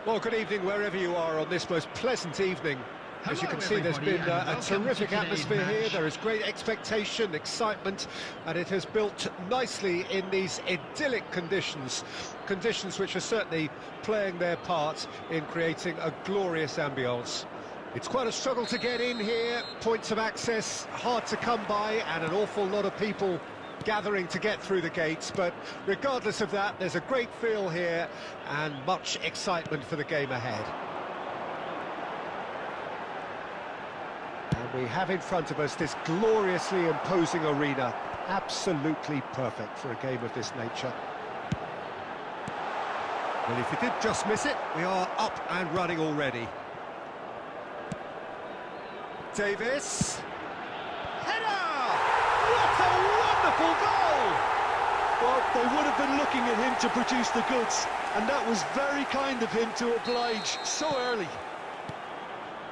Well, good evening wherever you are on this most pleasant evening. As you can see, there's been a terrific atmosphere here. There is great expectation, excitement, and it has built nicely in these idyllic conditions. Conditions which are certainly playing their part in creating a glorious ambience. It's quite a struggle to get in here, points of access hard to come by, and an awful lot of people gathering to get through the gates, but regardless of that, there's a great feel here and much excitement for the game ahead. And we have in front of us this gloriously imposing arena, absolutely perfect for a game of this nature. Well, if you did just miss it, we are up and running already. Davis. Wonderful goal! Well, they would have been looking at him to produce the goods, and that was very kind of him to oblige so early.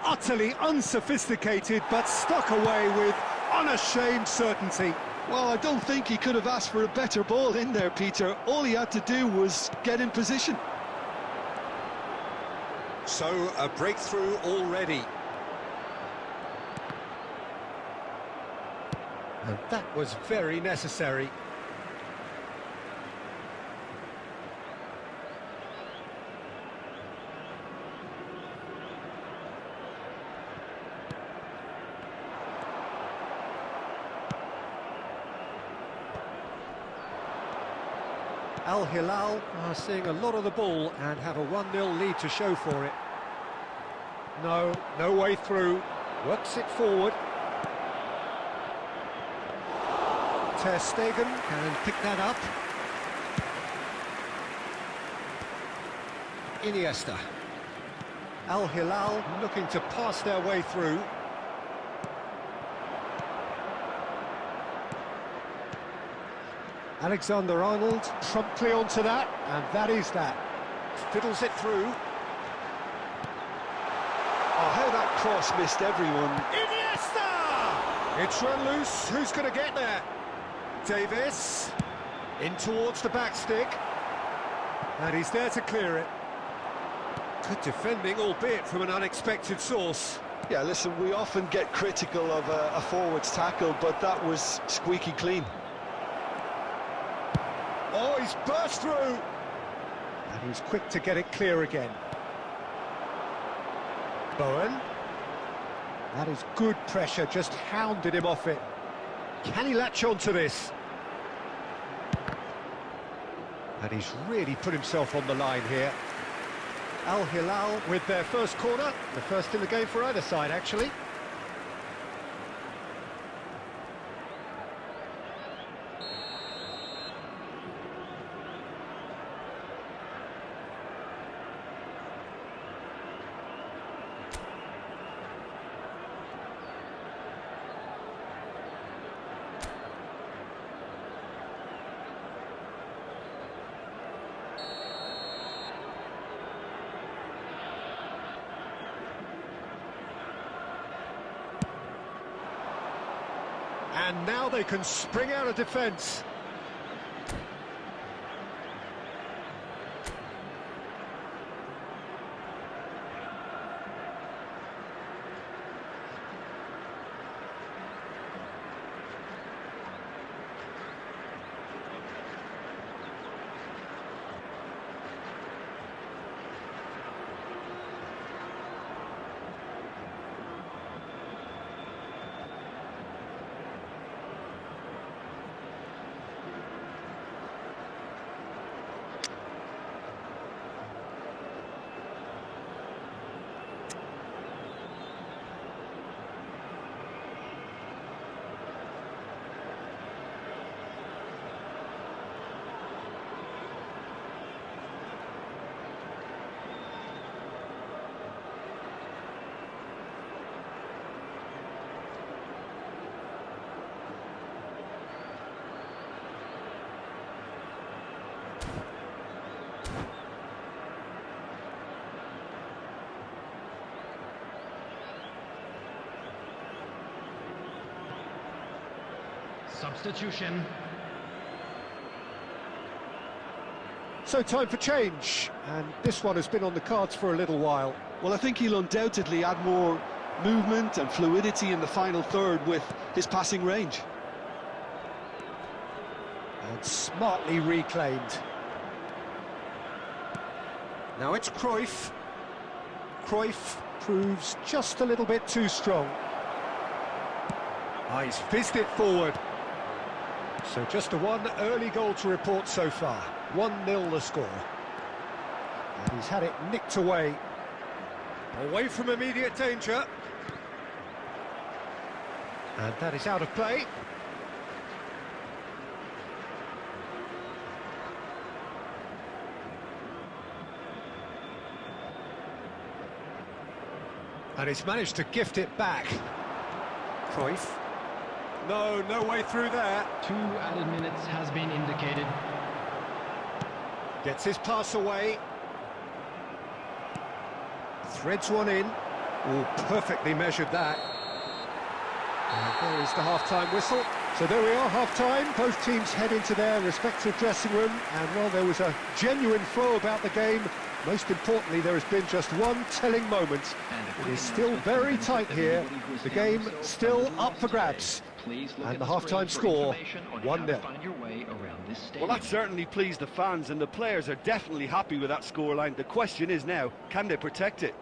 Utterly unsophisticated, but stuck away with unashamed certainty. Well, I don't think he could have asked for a better ball in there, Peter. All he had to do was get in position. So, a breakthrough already. And that was very necessary. Al Hilal are seeing a lot of the ball and have a 1-0 lead to show for it. No way through. Works it forward. Ter Stegen can pick that up. Iniesta. Al Hilal looking to pass their way through. Alexander-Arnold promptly onto that, and that is that. Fiddles it through. Oh, how that cross missed everyone. Iniesta! It's run loose, who's going to get there? Davis, in towards the back stick, and he's there to clear it. Good defending, albeit from an unexpected source. Yeah, listen, we often get critical of a forward's tackle, but that was squeaky clean. Oh, he's burst through! And he's quick to get it clear again. Bowen. That is good pressure, just hounded him off it. Can he latch on to this? And he's really put himself on the line here. Al Hilal with their first corner, the first in the game for either side, actually. And now they can spring out of defence. Substitution. So time for change, and this one has been on the cards for a little while. Well, I think he'll undoubtedly add more movement and fluidity in the final third with his passing range. And smartly reclaimed. Now it's Cruyff. Cruyff proves just a little bit too strong. Ah, he's fizzed it forward. So just a one early goal to report so far. 1-0 the score. And he's had it nicked away. Away from immediate danger. And that is out of play. And he's managed to gift it back. Cruyff. No way through there. 2 added minutes has been indicated. Gets his pass away. Threads one in. Oh, perfectly measured that. And there is the half-time whistle. So there we are, half-time. Both teams head into their respective dressing room. And, well, there was a genuine flow about the game. Most importantly, there has been just one telling moment. It is still very tight here. The game still up for grabs. And the half-time score, 1-0. Well, that certainly pleased the fans, and the players are definitely happy with that scoreline. The question is now, can they protect it?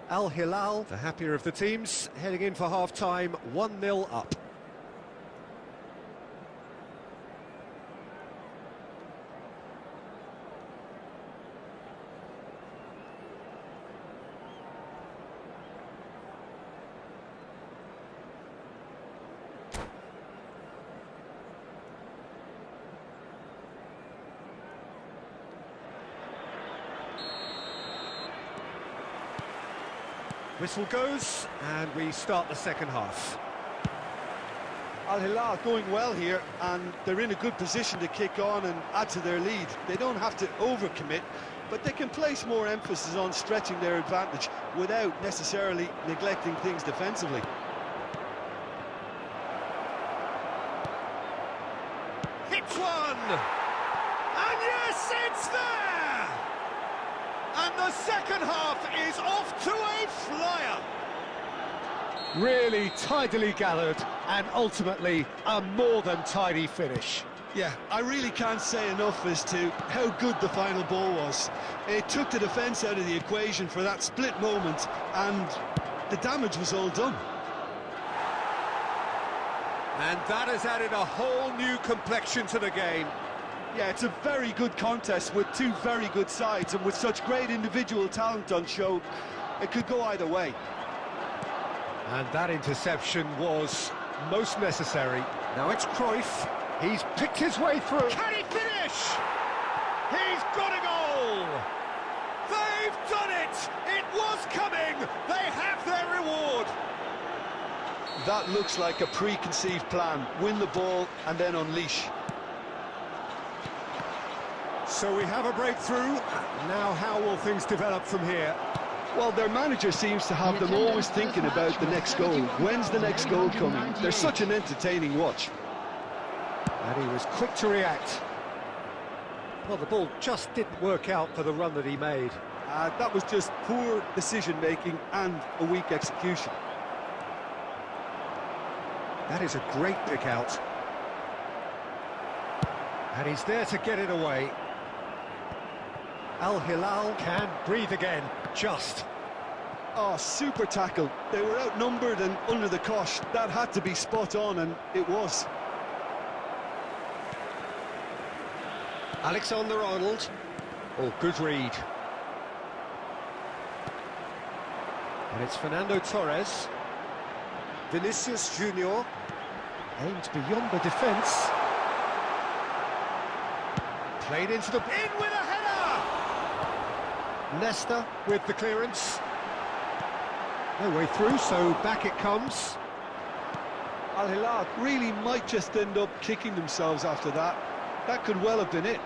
Al Hilal, the happier of the teams, heading in for half-time, 1-0 up. Whistle goes, and we start the second half. Al Hilal going well here, and they're in a good position to kick on and add to their lead. They don't have to overcommit, but they can place more emphasis on stretching their advantage without necessarily neglecting things defensively. the second half is off to a flyer. Really tidily gathered, and ultimately a more than tidy finish. Yeah, I really can't say enough as to how good the final ball was. It took the defence out of the equation for that split moment, and the damage was all done. And that has added a whole new complexion to the game. Yeah, it's a very good contest with two very good sides, and with such great individual talent on show, it could go either way. And that interception was most necessary. Now it's Cruyff. He's picked his way through. Can he finish? He's got a goal! They've done it! It was coming! They have their reward! That looks like a preconceived plan. Win the ball and then unleash. So we have a breakthrough. Now how will things develop from here? Well, their manager seems to have them always thinking about the next goal. When's the next goal coming? They're such an entertaining watch. And he was quick to react. Well, the ball just didn't work out for the run that he made. That was just poor decision-making and a weak execution. That is a great pick out. And he's there to get it away. Al Hilal can breathe again, just. Oh, super tackle. They were outnumbered and under the cosh. That had to be spot on, and it was. Alexander-Arnold. Oh, good read. And it's Fernando Torres. Vinicius Junior. Aimed beyond the defence. Played into the... In with a header! Nesta with the clearance. No way through, so back it comes. Al Hilal really might just end up kicking themselves after that. That could well have been it.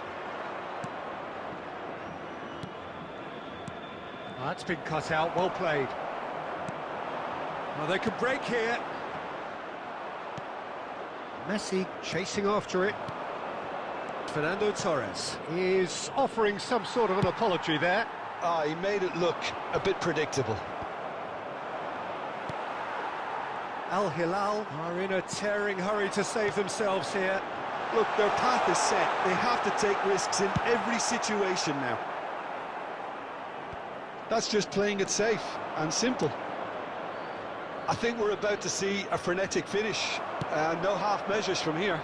That's been cut out, well played. Well, they could break here. Messi chasing after it. Fernando Torres is offering some sort of an apology there. He made it look a bit predictable. Al Hilal are in a tearing hurry to save themselves here. Look, their path is set. They have to take risks in every situation now. That's just playing it safe and simple. I think we're about to see a frenetic finish. No half measures from here.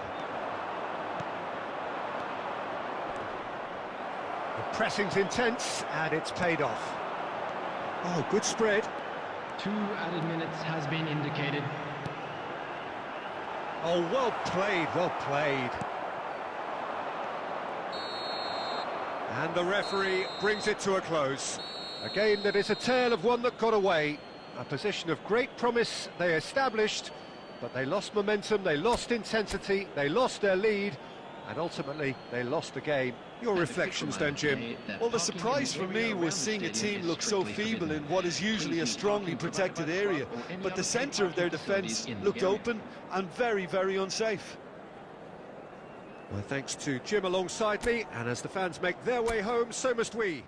The pressing's intense, and it's paid off. Oh, good spread. 2 added minutes has been indicated. Oh, well played, well played. And the referee brings it to a close. A game that is a tale of one that got away. A position of great promise they established, but they lost momentum, they lost intensity, they lost their lead, and ultimately they lost the game. Your reflections then, Jim? Well, the surprise for me was seeing a team look so feeble in what is usually a strongly protected area, but the centre of their defence looked open and very, very unsafe. Well, thanks to Jim alongside me, and as the fans make their way home, so must we.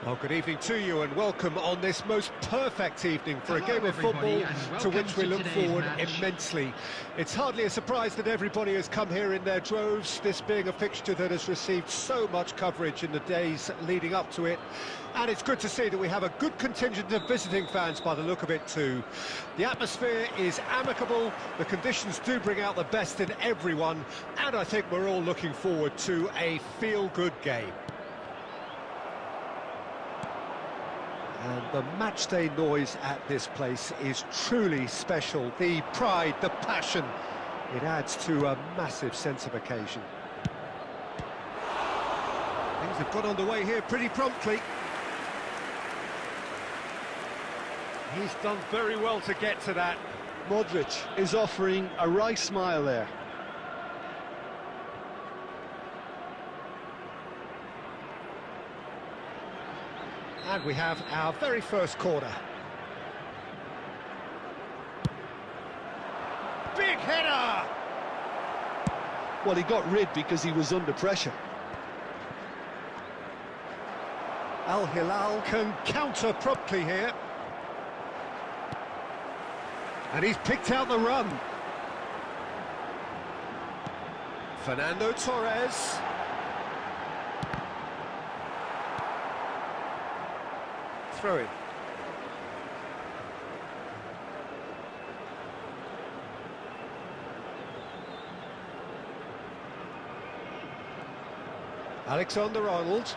Well, good evening to you and welcome on this most perfect evening for a game of football to which we look forward immensely. It's hardly a surprise that everybody has come here in their droves, this being a fixture that has received so much coverage in the days leading up to it. And it's good to see that we have a good contingent of visiting fans by the look of it too. The atmosphere is amicable, the conditions do bring out the best in everyone, and I think we're all looking forward to a feel-good game. And the matchday noise at this place is truly special. The pride, the passion, it adds to a massive sense of occasion. Things have got underway here pretty promptly. He's done very well to get to that. Modric is offering a wry smile there. And we have our very first corner. Big header! Well, he got rid because he was under pressure. Al Hilal can counter promptly here. And he's picked out the run. Fernando Torres. Throw in. Alexander-Arnold.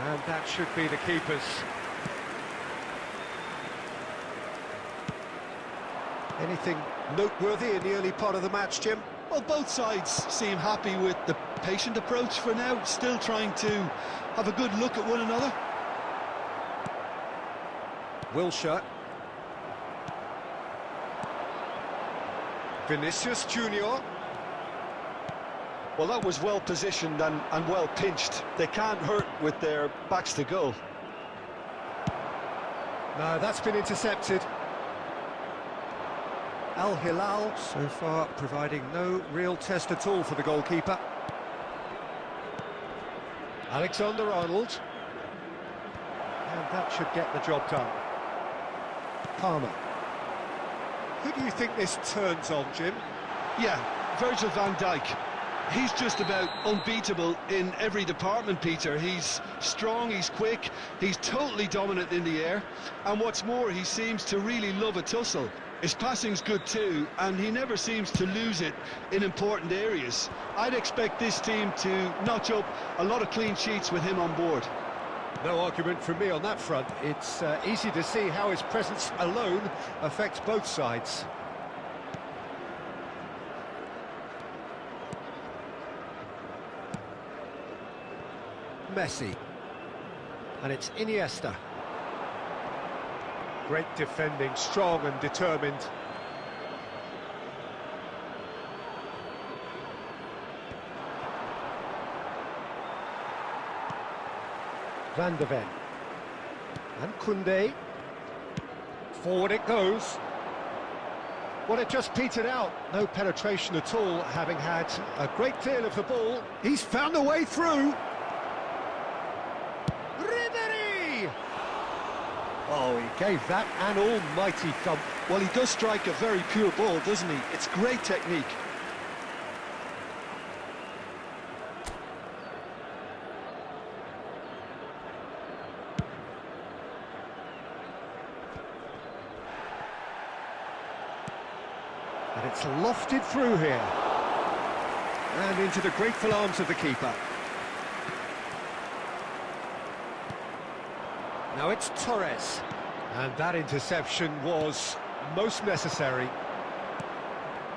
And that should be the keeper's. Anything noteworthy in the early part of the match, Jim? Well, both sides seem happy with the patient approach for now, still trying to have a good look at one another. Wilshere. Vinicius Junior. Well, that was well positioned and well pinched. They can't hurt with their backs to goal. No, that's been intercepted. Al Hilal so far providing no real test at all for the goalkeeper. Alexander-Arnold. And that should get the job done. Palmer. Who do you think this turns on, Jim? Yeah, Virgil van Dijk. He's just about unbeatable in every department, Peter. He's strong, he's quick, he's totally dominant in the air. And what's more, he seems to really love a tussle. His passing's good too, and he never seems to lose it in important areas. I'd expect this team to notch up a lot of clean sheets with him on board. No argument from me on that front. It's easy to see how his presence alone affects both sides. Messi. And it's Iniesta. Great defending, strong and determined. Van de Ven. And Koundé. Forward it goes. Well, it just petered out. No penetration at all, having had a great deal of the ball. He's found a way through. Oh, he gave that an almighty thump. Well, he does strike a very pure ball, doesn't he? It's great technique. And it's lofted through here. And into the grateful arms of the keeper. Now it's Torres. And that interception was most necessary.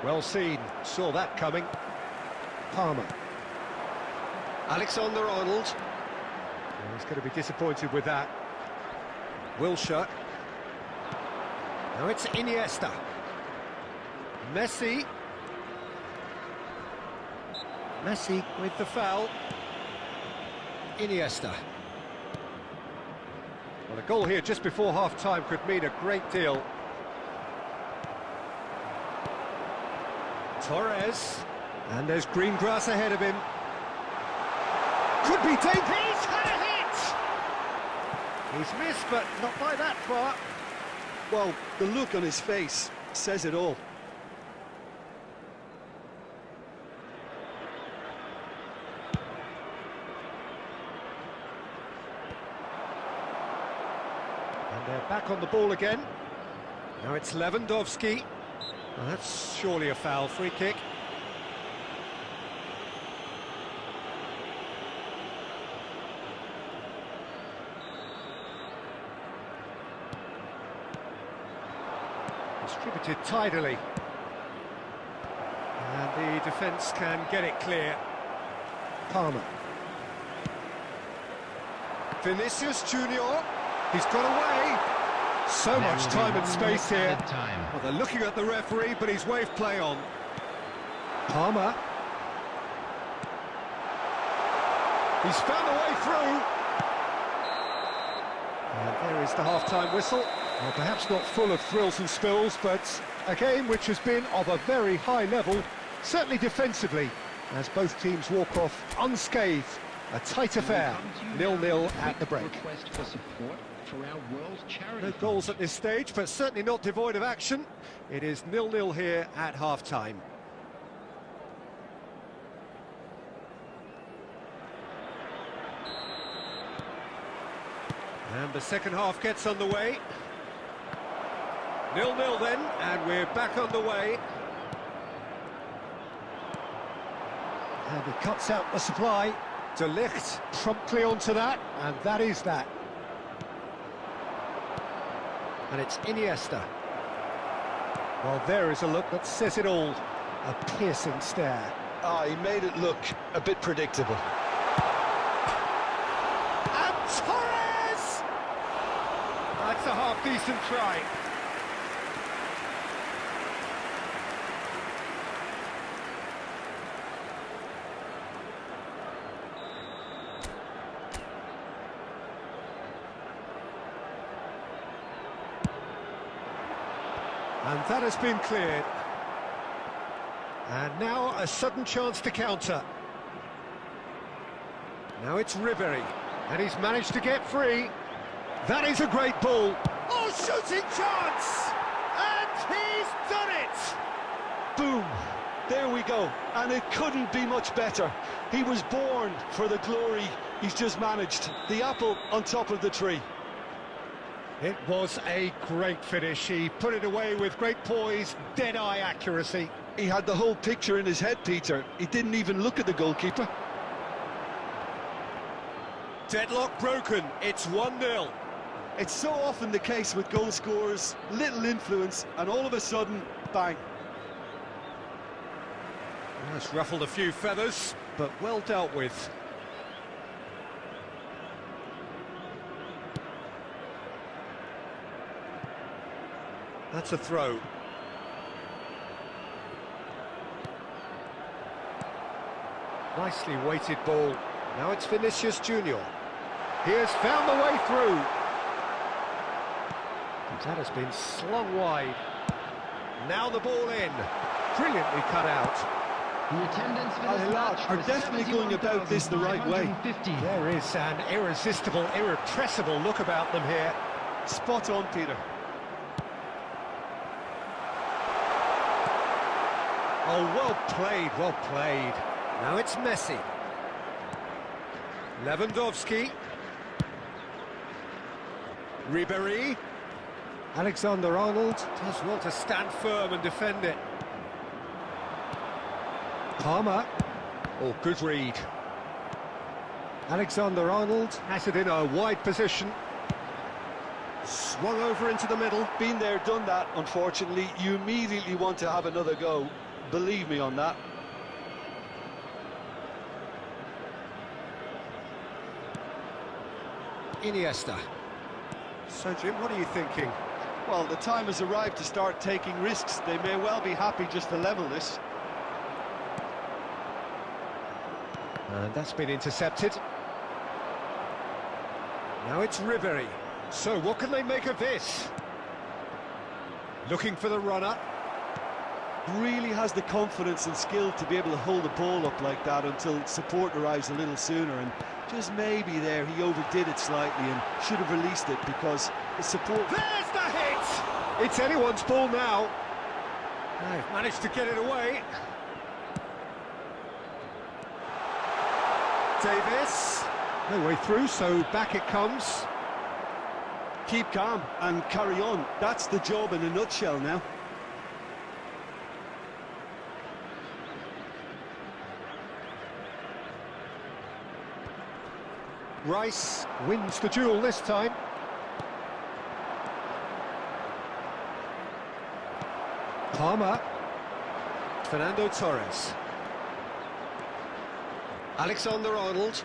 Well seen, saw that coming. Palmer. Alexander-Arnold. Well, he's going to be disappointed with that. Wilshere. Now it's Iniesta. Messi. Messi with the foul. Iniesta. Well, a goal here just before half-time could mean a great deal. Torres. And there's green grass ahead of him. Could be dangerous. He's had a hit! He's missed, but not by that far. Well, the look on his face says it all. And they're back on the ball again. Now it's Lewandowski. Well, that's surely a foul. Free kick. Distributed tidily. And the defence can get it clear. Palmer. Vinicius Junior. He's got away. So much time and space here. Well, they're looking at the referee, but he's waved play on. Palmer. He's found a way through. And there is the half-time whistle. Well, perhaps not full of thrills and spills, but a game which has been of a very high level, certainly defensively, as both teams walk off unscathed. A tight affair, 0-0 at the break. No goals at this stage, but certainly not devoid of action. It is 0-0 here at half-time. And the second half gets underway. 0-0 then, and we're back underway. And he cuts out the supply. De Ligt promptly onto that, and that is that. And it's Iniesta. Well, there is a look that says it all. A piercing stare. Ah, he made it look a bit predictable. And Torres! That's a half-decent try. And that has been cleared. And now a sudden chance to counter. Now it's Ribery, and he's managed to get free. That is a great ball. Oh, shooting chance! And he's done it! Boom! There we go. And it couldn't be much better. He was born for the glory he's just managed. The apple on top of the tree. It was a great finish. He put it away with great poise, dead-eye accuracy. He had the whole picture in his head, Peter. He didn't even look at the goalkeeper. Deadlock broken. It's 1-0. It's so often the case with goal scorers. Little influence, and all of a sudden, bang. That's ruffled a few feathers, but well dealt with. That's a throw. Nicely weighted ball. Now it's Vinicius Junior. He has found the way through. And that has been slung wide. Now the ball in. Brilliantly cut out. The attendance for Al this Hilal match are was definitely going about this the right way. 71,550. There is an irresistible, irrepressible look about them here. Spot on, Peter. Oh, well played, well played. Now it's Messi. Lewandowski. Ribery. Alexander-Arnold does well to stand firm and defend it. Palmer. Oh, good read. Alexander-Arnold has it in a wide position. Swung over into the middle. Been there, done that, unfortunately. You immediately want to have another go. Believe me on that. Iniesta. So, Jim, what are you thinking? Well, the time has arrived to start taking risks. They may well be happy just to level this. And that's been intercepted. Now it's Ribery. So, what can they make of this? Looking for the runner. really has the confidence and skill to be able to hold the ball up like that until support arrives a little sooner, and just maybe there he overdid it slightly and should have released it because the support... There's the hit! It's anyone's ball now. They've managed to get it away. Davis, no way through, so back it comes. Keep calm and carry on. That's the job in a nutshell now. Rice wins the duel this time. Palmer. Fernando Torres. Alexander-Arnold.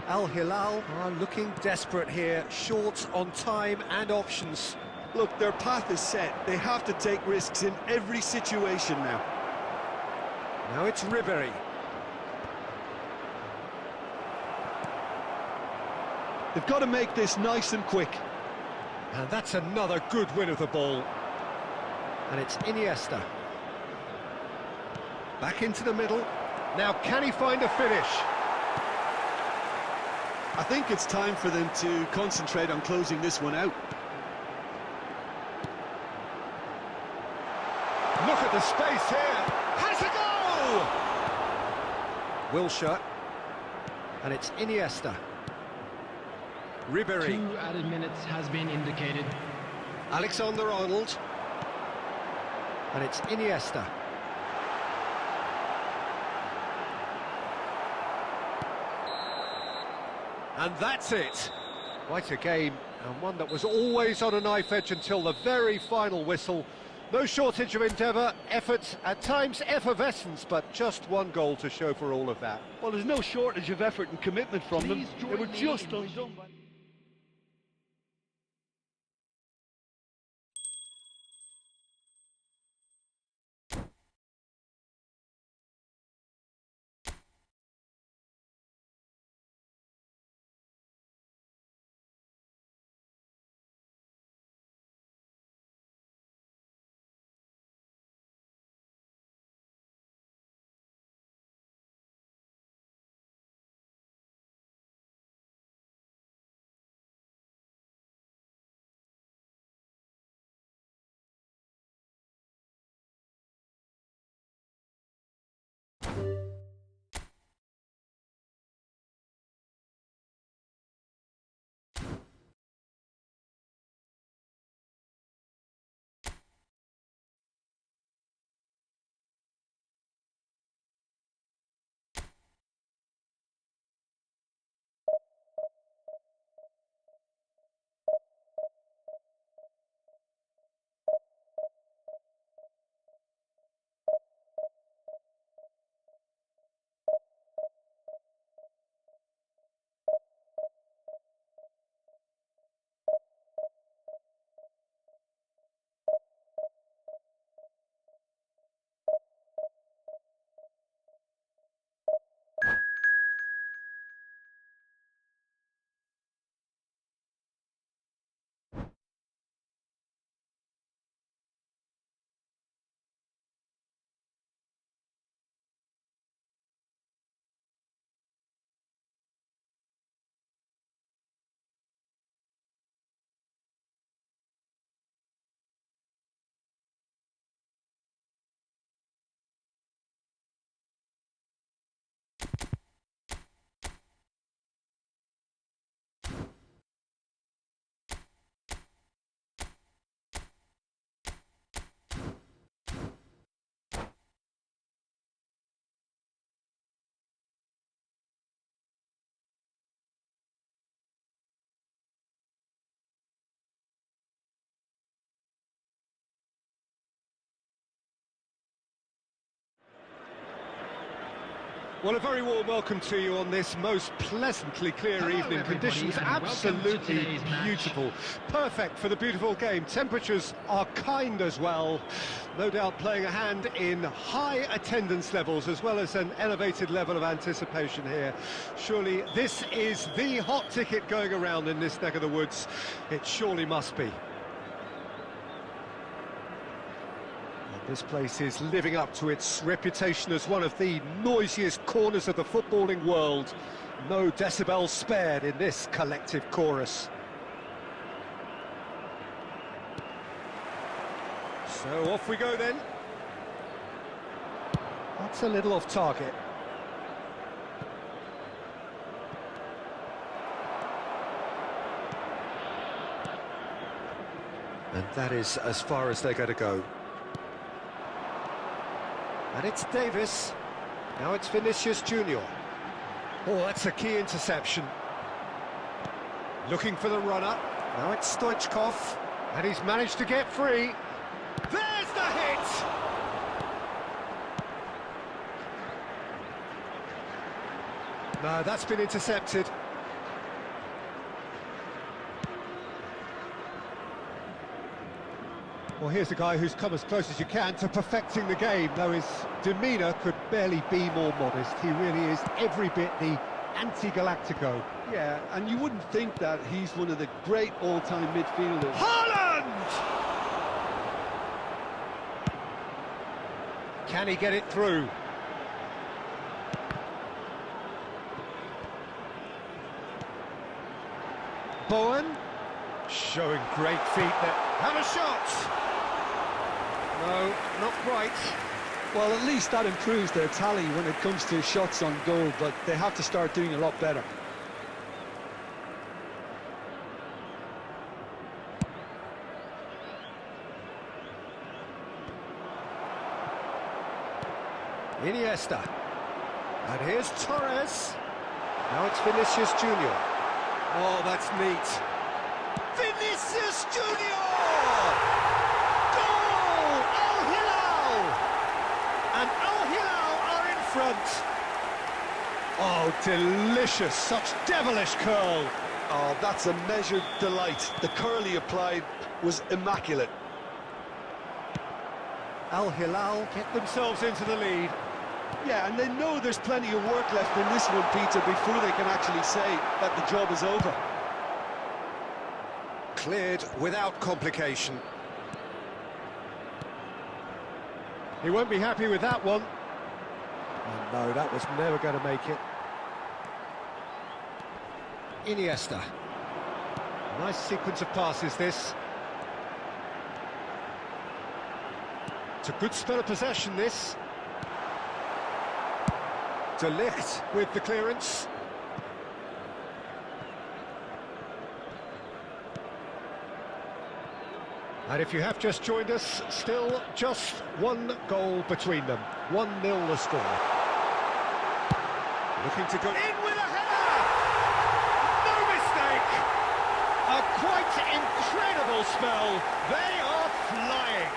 Al Hilal are looking desperate here, short on time and options. Look, their path is set. They have to take risks in every situation now. Now it's Ribery. They've got to make this nice and quick. And that's another good win of the ball. And it's Iniesta. Back into the middle. Now, can he find a finish? I think it's time for them to concentrate on closing this one out. Look at the space here. Has a goal! Wilshere. And it's Iniesta. Ribery. 2 added minutes has been indicated. Alexander-Arnold. And it's Iniesta. And that's it. Quite a game, and one that was always on a knife edge until the very final whistle. No shortage of endeavour, effort, at times effervescence, but just one goal to show for all of that. Well, there's no shortage of effort and commitment from them. They were just undone by... Well, a very warm welcome to you on this most pleasantly clear evening. Conditions absolutely beautiful. Perfect for the beautiful game. Temperatures are kind as well. No doubt playing a hand in high attendance levels as well as an elevated level of anticipation here. Surely this is the hot ticket going around in this neck of the woods. It surely must be. This place is living up to its reputation as one of the noisiest corners of the footballing world. No decibels spared in this collective chorus. So off we go then. That's a little off target. And that is as far as they're going to go. And it's Davis. Now it's Vinicius Junior. Oh, that's a key interception. Looking for the runner. Now it's Stoichkov. And he's managed to get free. There's the hit! No, that's been intercepted. Well, here's a guy who's come as close as you can to perfecting the game, though his demeanour could barely be more modest. He really is every bit the anti-Galactico. Yeah, and you wouldn't think that he's one of the great all-time midfielders. Haaland! Can he get it through? Bowen, showing great feet there. Have a shot! No, not quite. Well, at least that improves their tally when it comes to shots on goal, but they have to start doing a lot better. Iniesta. And here's Torres. Now it's Vinicius Junior. Oh, that's neat. Vinicius Junior! Goal! Al Hilal! And Al Hilal are in front. Oh, delicious. Such devilish curl. Oh, that's a measured delight. The curl he applied was immaculate. Al Hilal get themselves into the lead. Yeah, and they know there's plenty of work left in this one, Peter, before they can actually say that the job is over. Cleared without complication. He won't be happy with that one. Oh, no, that was never going to make it. Iniesta. Nice sequence of passes, this. It's a good spell of possession, this. De Ligt with the clearance. And if you have just joined us, still just one goal between them. 1-0 the score. Looking to go in with a header! No mistake! A quite incredible spell. They are flying.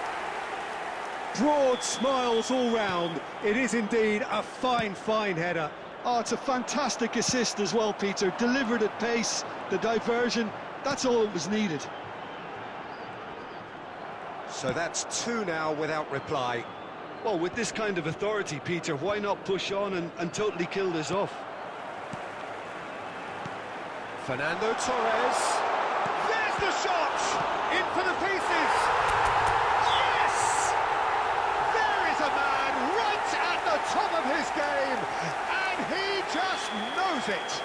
Broad smiles all round. It is indeed a fine, fine header. Oh, it's a fantastic assist as well, Peter. Delivered at pace, the diversion, that's all that was needed. So that's 2 now without reply. Well, with this kind of authority, Peter, why not push on and totally kill this off? Fernando Torres. There's the shot! In for the pieces! Yes! There is a man right at the top of his game, and he just knows it.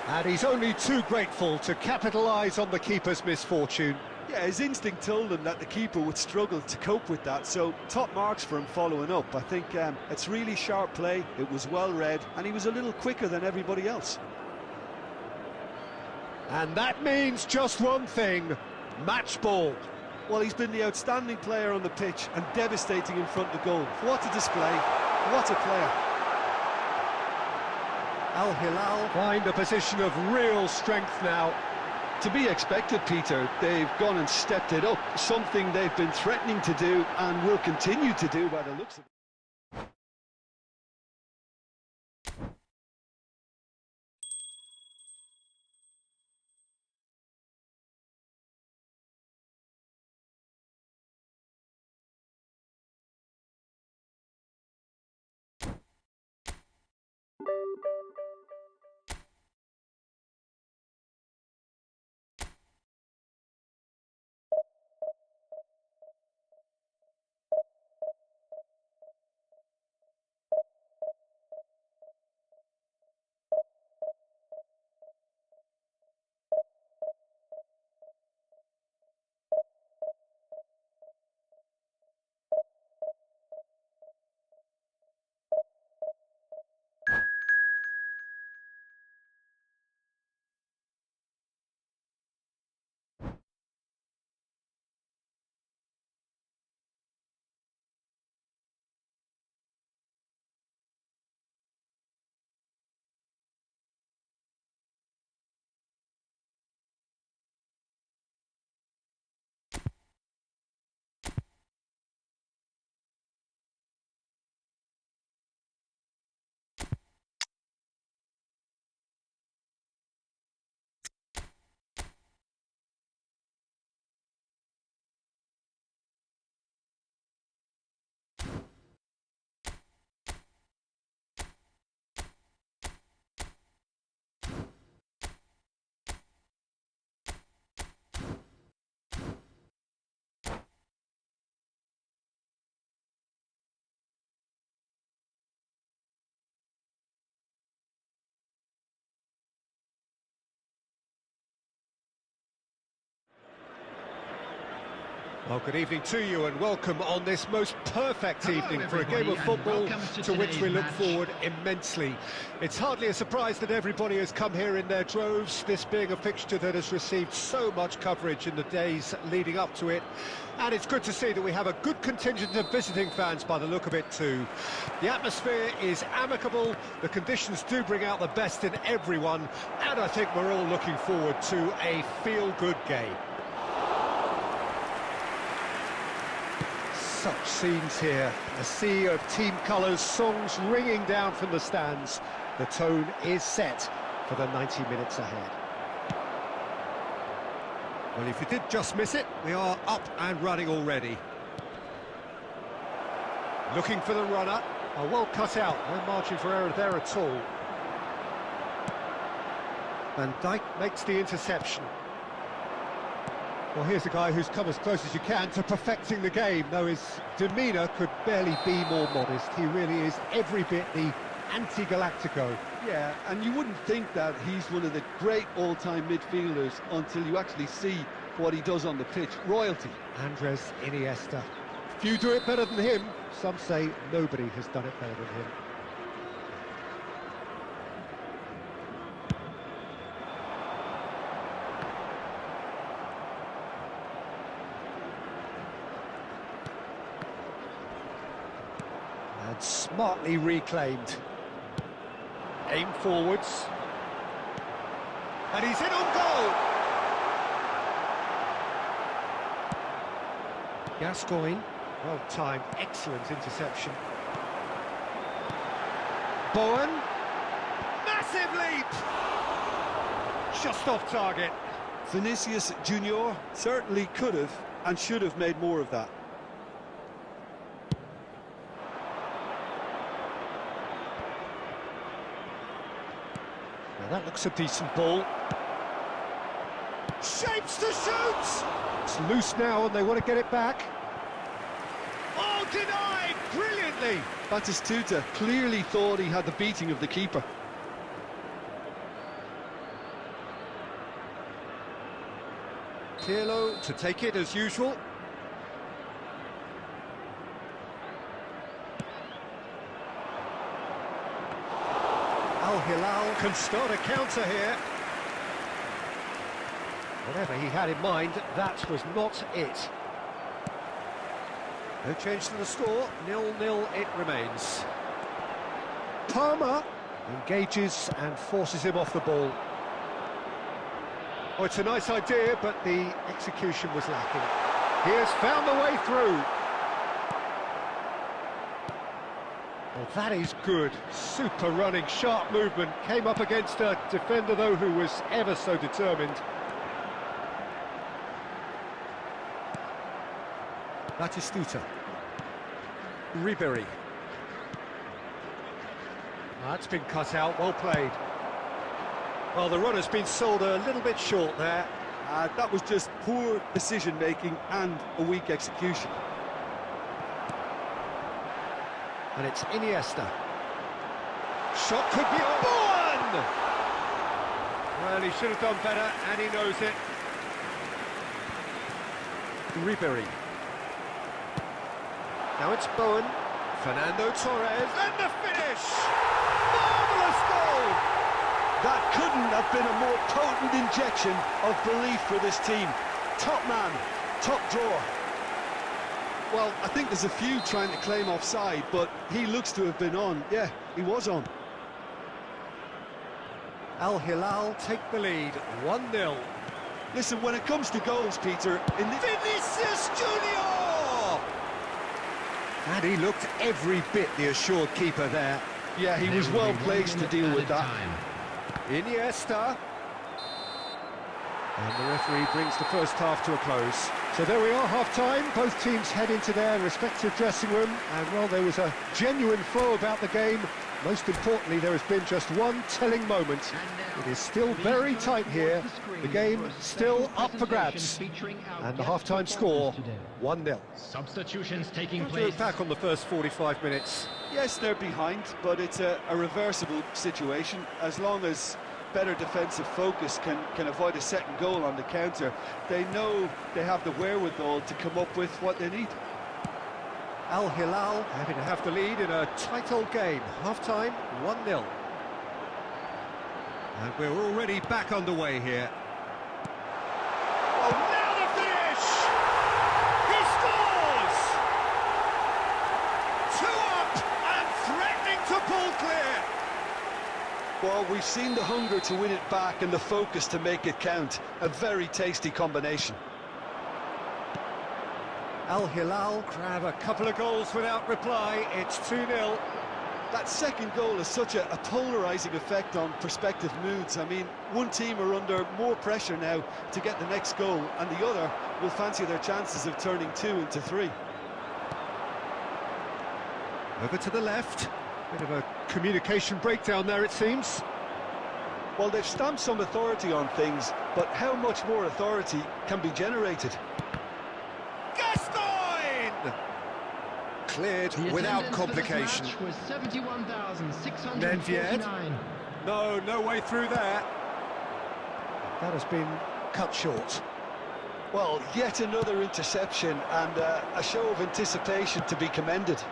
And he's only too grateful to capitalise on the keeper's misfortune. Yeah, his instinct told him that the keeper would struggle to cope with that, so top marks for him following up. I think it's really sharp play, it was well read, and he was a little quicker than everybody else. And that means just one thing, match ball. Well, he's been the outstanding player on the pitch and devastating in front of goal. What a display, what a player. Al Hilal find a position of real strength now. To be expected, Peter. They've gone and stepped it up, something they've been threatening to do and will continue to do by the looks of it. Well, good evening to you and welcome on this most perfect evening for a game of football to which we look forward immensely. It's hardly a surprise that everybody has come here in their droves, this being a fixture that has received so much coverage in the days leading up to it. And it's good to see that we have a good contingent of visiting fans by the look of it too. The atmosphere is amicable, the conditions do bring out the best in everyone, and I think we're all looking forward to a feel-good game. Such scenes here, a sea of team colours, songs ringing down from the stands. The tone is set for the 90 minutes ahead. Well, if you did just miss it, we are up and running already. Looking for the runner. Oh, well cut out, no margin for error there at all. Van Dijk makes the interception. Well, here's a guy who's come as close as you can to perfecting the game, though his demeanour could barely be more modest. He really is every bit the anti-Galactico. Yeah, and you wouldn't think that he's one of the great all-time midfielders until you actually see what he does on the pitch. Royalty. Andres Iniesta. Few do it better than him. Some say nobody has done it better than him. And smartly reclaimed. Aim forwards. And he's in on goal! Gascoigne, well timed, excellent interception. Bowen, massive leap! Just off target. Vinicius Junior certainly could have and should have made more of that. Now that looks a decent ball. Shapes to shoot! It's loose now and they want to get it back. Oh, denied! Brilliantly! Batistuta clearly thought he had the beating of the keeper. Pirlo to take it as usual. Al Hilal can start a counter here. Whatever he had in mind, that was not it. No change to the score, 0-0 it remains. Palmer engages and forces him off the ball. Oh, it's a nice idea, but the execution was lacking. He has found the way through. Well, that is good. Super running, sharp movement. Came up against a defender, though, who was ever so determined. Batistuta. Ribery. That's been cut out, well played. Well, the run has been sold a little bit short there. That was just poor decision-making and a weak execution. And it's Iniesta. Shot could be on! Well, he should have done better, and he knows it. Ribery. Now it's Bowen. Fernando Torres, and the finish! Marvellous goal! That couldn't have been a more potent injection of belief for this team. Top man, top drawer. Well, I think there's a few trying to claim offside, but he looks to have been on. Yeah, he was on. Al Hilal take the lead, 1-0. Listen, when it comes to goals, Peter, in the... Vinicius Junior! And he looked every bit the assured keeper there. Yeah, he was well placed to deal with that. Iniesta. And the referee brings the first half to a close. So there we are, half-time. Both teams head into their respective dressing room. And, well, there was a genuine flow about the game. Most importantly, there has been just one telling moment. It is still very tight here. The game still up for grabs. And the half-time score, 1-0. Substitutions taking place. Look back on the first 45 minutes. Yes, they're behind, but it's a reversible situation as long as better defensive focus can avoid a second goal on the counter. They know they have the wherewithal to come up with what they need. Al Hilal having to have the lead in a tight old game. Half-time, 1-0. And we're already back underway here. Oh, now the finish! He scores! 2 up and threatening to pull clear. Well, we've seen the hunger to win it back and the focus to make it count. A very tasty combination. Al Hilal grab a couple of goals without reply. It's 2-0. That second goal has such a polarising effect on prospective moods. I mean, one team are under more pressure now to get the next goal, and the other will fancy their chances of turning 2 into 3. Over to the left. Bit of a communication breakdown there, it seems. Well, they've stamped some authority on things, but how much more authority can be generated? Cleared without complication. Was 71,649. Nedved. No way through there. That has been cut short. Well, yet another interception and a show of anticipation to be commended.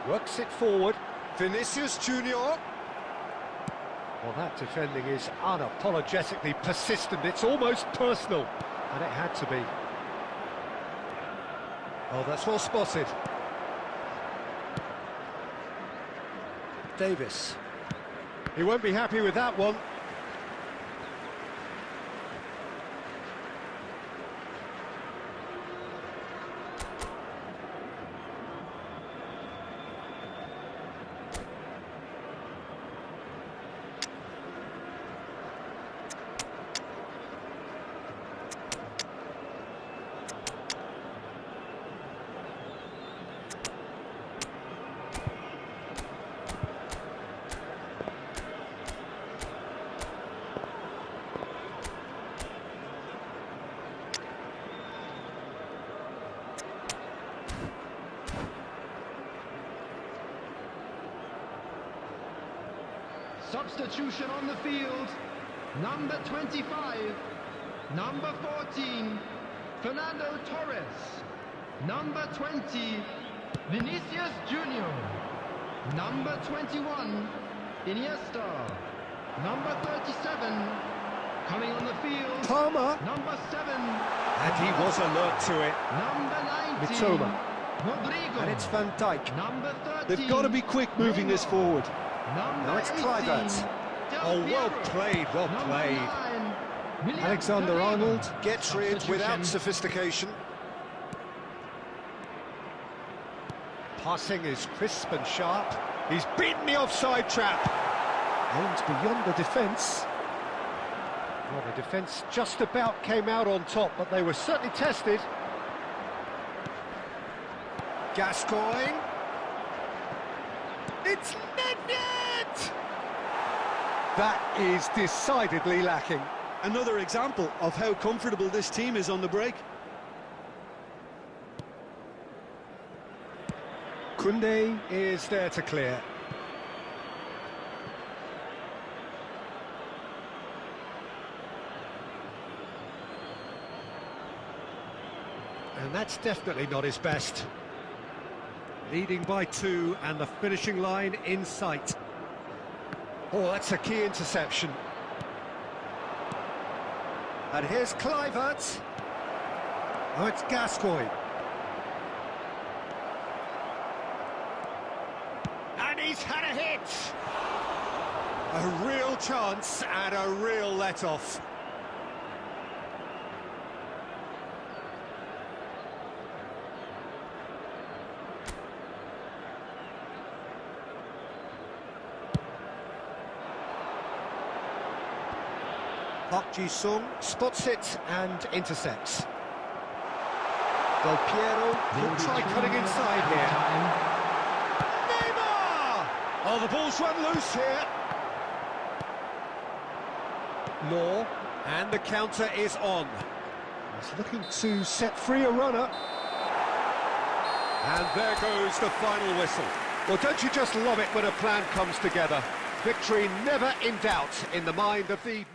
Works it forward. Vinicius Junior. Well, that defending is unapologetically persistent. It's almost personal, and it had to be. Oh, that's well spotted. Davis. He won't be happy with that one. Substitution on the field. Number 25, number 14, Fernando Torres. Number 20, Vinicius Junior. Number 21, Iniesta. Number 37, coming on the field. Palmer. Number 7. And he was alert to it. Number 19, Mitoma. Rodrigo. And it's Van Dijk. Number 13. They've got to be quick moving this forward. Number Now it's 18, Kluivert. Oh, well played, well played. Alexander-Arnold gets rid without sophistication. Passing is crisp and sharp. He's beaten the offside trap. Aims beyond the defence. Well, the defence just about came out on top, but they were certainly tested. Gascoigne. It's Nedved! That is decidedly lacking. Another example of how comfortable this team is on the break. Koundé is there to clear. And that's definitely not his best. Leading by 2 and the finishing line in sight. Oh, that's a key interception. And here's Kluivert. Oh, it's Gascoigne. And he's had a hit! A real chance and a real let-off. Park Ji-sung spots it and intercepts. Del Piero will try cutting inside here. Neymar! Oh, the ball's run loose here. Law, and the counter is on. He's looking to set free a runner. And there goes the final whistle. Well, don't you just love it when a plan comes together? Victory never in doubt in the mind of the...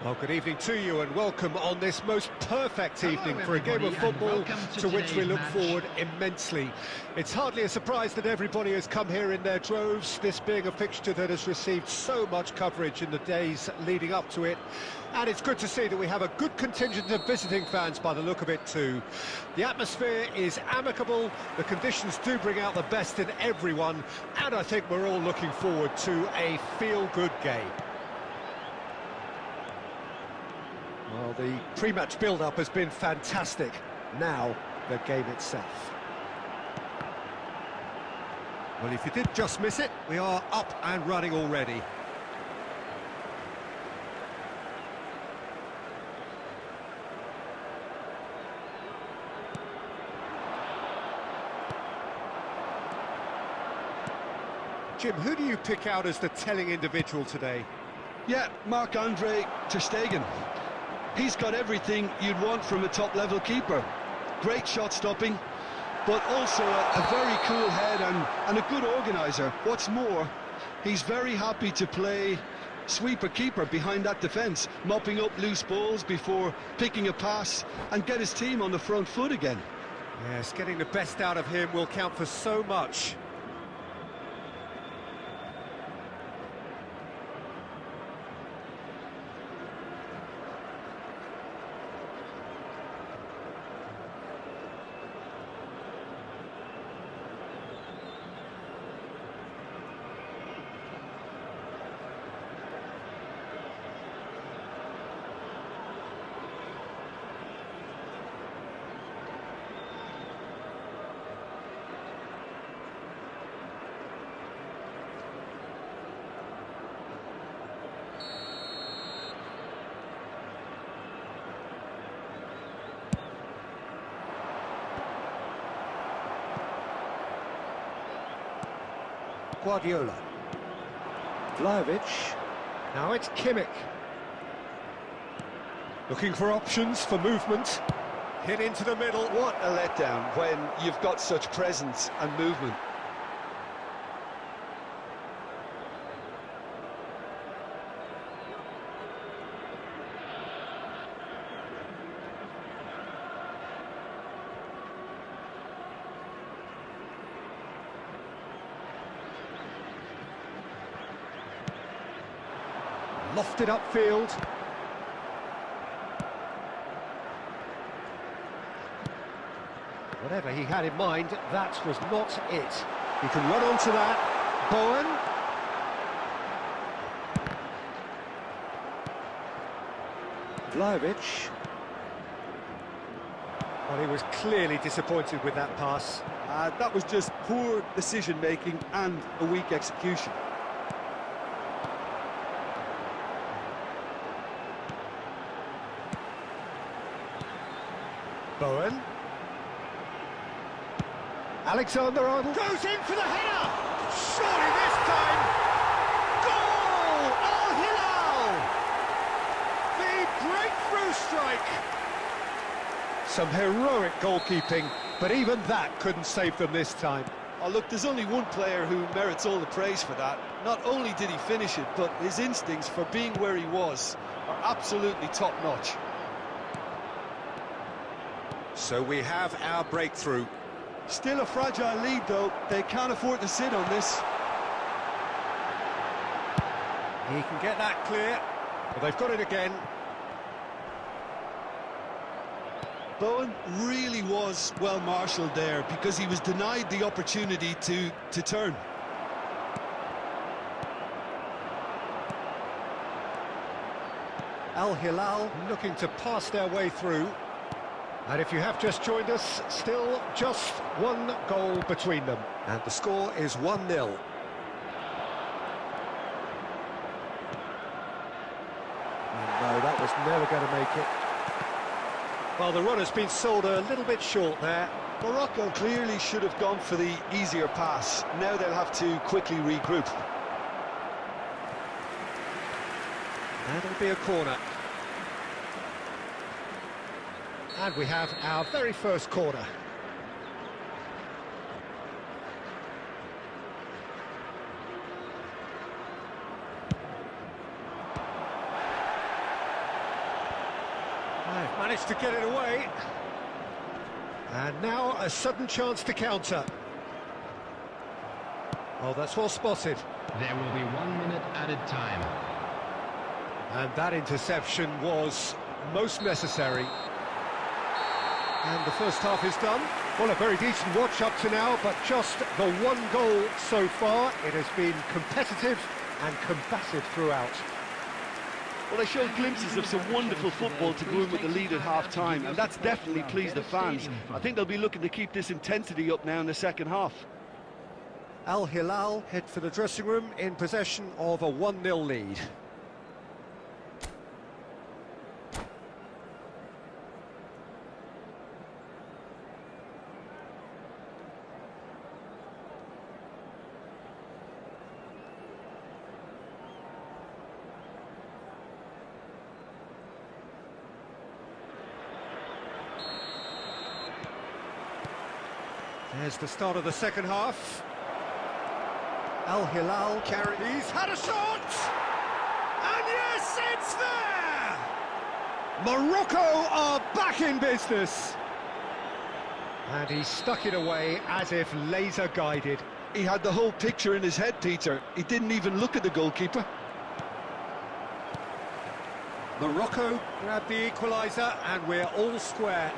Well, good evening to you and welcome on this most perfect evening for a game of football to which we look forward immensely. It's hardly a surprise that everybody has come here in their droves, this being a fixture that has received so much coverage in the days leading up to it. And it's good to see that we have a good contingent of visiting fans by the look of it too. The atmosphere is amicable, the conditions do bring out the best in everyone, and I think we're all looking forward to a feel-good game. Well, the pre-match build-up has been fantastic. Now, the game itself. Well, if you did just miss it, we are up and running already. Jim, who do you pick out as the telling individual today? Yeah, Marc-Andre ter Stegen. He's got everything you'd want from a top-level keeper. Great shot stopping, but also a very cool head and a good organiser. What's more, he's very happy to play sweeper-keeper behind that defence, mopping up loose balls before picking a pass and get his team on the front foot again. Yes, getting the best out of him will count for so much. Guardiola. Vlahovic. Now it's Kimmich. Looking for options for movement. Hit into the middle. What a letdown when you've got such presence and movement. Lofted upfield. Whatever he had in mind, that was not it. He can run onto that. Bowen. Vlahovic. Well, he was clearly disappointed with that pass. That was just poor decision-making and a weak execution. Bowen. Alexander-Arnold goes in for the header! Surely this time! Goal! Al Hilal! The breakthrough strike! Some heroic goalkeeping, but even that couldn't save them this time. Oh, look, there's only one player who merits all the praise for that. Not only did he finish it, but his instincts for being where he was are absolutely top-notch. So we have our breakthrough. Still a fragile lead, though. They can't afford to sit on this. He can get that clear. Well, they've got it again. Bowen really was well marshalled there because he was denied the opportunity to turn. Al Hilal looking to pass their way through. And if you have just joined us, still just one goal between them. And the score is 1-0. No, that was never going to make it. Well, the run has been sold a little bit short there. Morocco clearly should have gone for the easier pass. Now they'll have to quickly regroup. And it'll be a corner. And we have our very first corner. Managed to get it away. And now a sudden chance to counter. Oh, that's well spotted. There will be 1 minute added time. And that interception was most necessary. And the first half is done. Well, a very decent watch up to now, but just the one goal so far. It has been competitive and combative throughout. Well, they showed glimpses of some wonderful football to go in with the lead at half-time, and that's definitely pleased the fans. I think they'll be looking to keep this intensity up now in the second half. Al Hilal head for the dressing room in possession of a 1-0 lead. There's the start of the second half. Al Hilal carries. He's had a shot! And yes, it's there! Morocco are back in business. And he stuck it away as if laser guided. He had the whole picture in his head, Peter. He didn't even look at the goalkeeper. Morocco grabbed the equaliser and we're all square.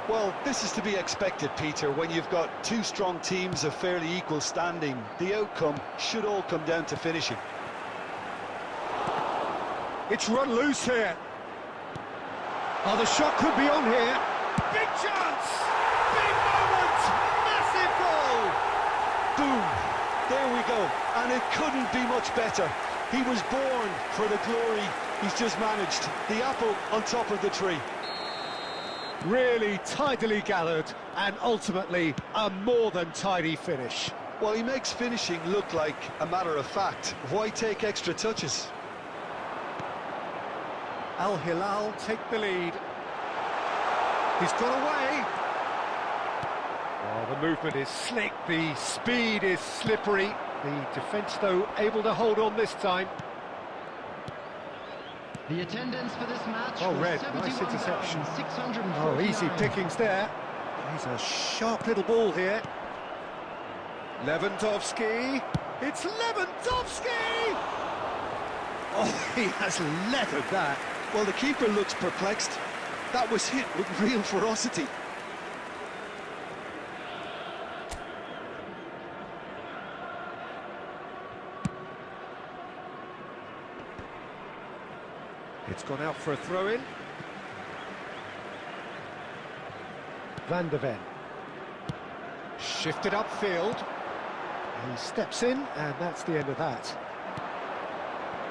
Well, this is to be expected, Peter. When you've got two strong teams of fairly equal standing, the outcome should all come down to finishing. It's run loose here. Oh, the shot could be on here. Big chance! Big moment! Massive goal! Boom! There we go. And it couldn't be much better. He was born for the glory he's just managed. The apple on top of the tree. Really tidily gathered, and ultimately a more than tidy finish. Well, he makes finishing look like a matter of fact. Why take extra touches? Al Hilal take the lead. He's got away. Oh, the movement is slick, the speed is slippery. The defence, though, able to hold on this time. The attendance for this match Oh, was Red, nice interception. 71,649. Oh, easy pickings there. He's a sharp little ball here. Lewandowski. It's Lewandowski! Oh, he has leathered that. Well, the keeper looks perplexed. That was hit with real ferocity. It's gone out for a throw-in. Van der Ven. Shifted upfield. He steps in, and that's the end of that.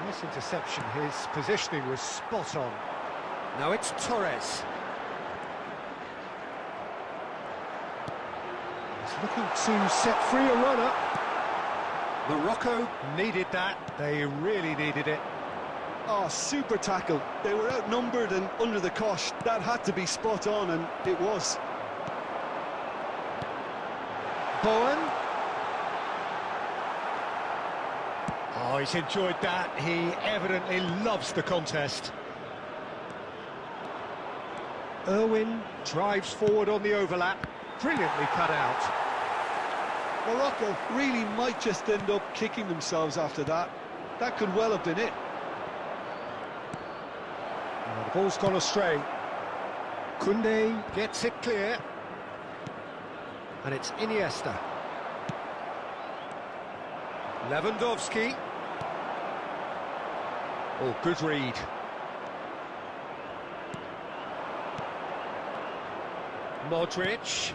Nice interception. His positioning was spot on. Now it's Torres. He's looking to set free a runner. Morocco needed that. They really needed it. Oh, super tackle. They were outnumbered and under the cosh. That had to be spot on, and it was. Bowen. Oh, he's enjoyed that. He evidently loves the contest. Irwin drives forward on the overlap. Brilliantly cut out. Morocco really might just end up kicking themselves after that. That could well have been it. Oh, the ball's gone astray. Koundé gets it clear. And it's Iniesta. Lewandowski. Oh, good read. Modric.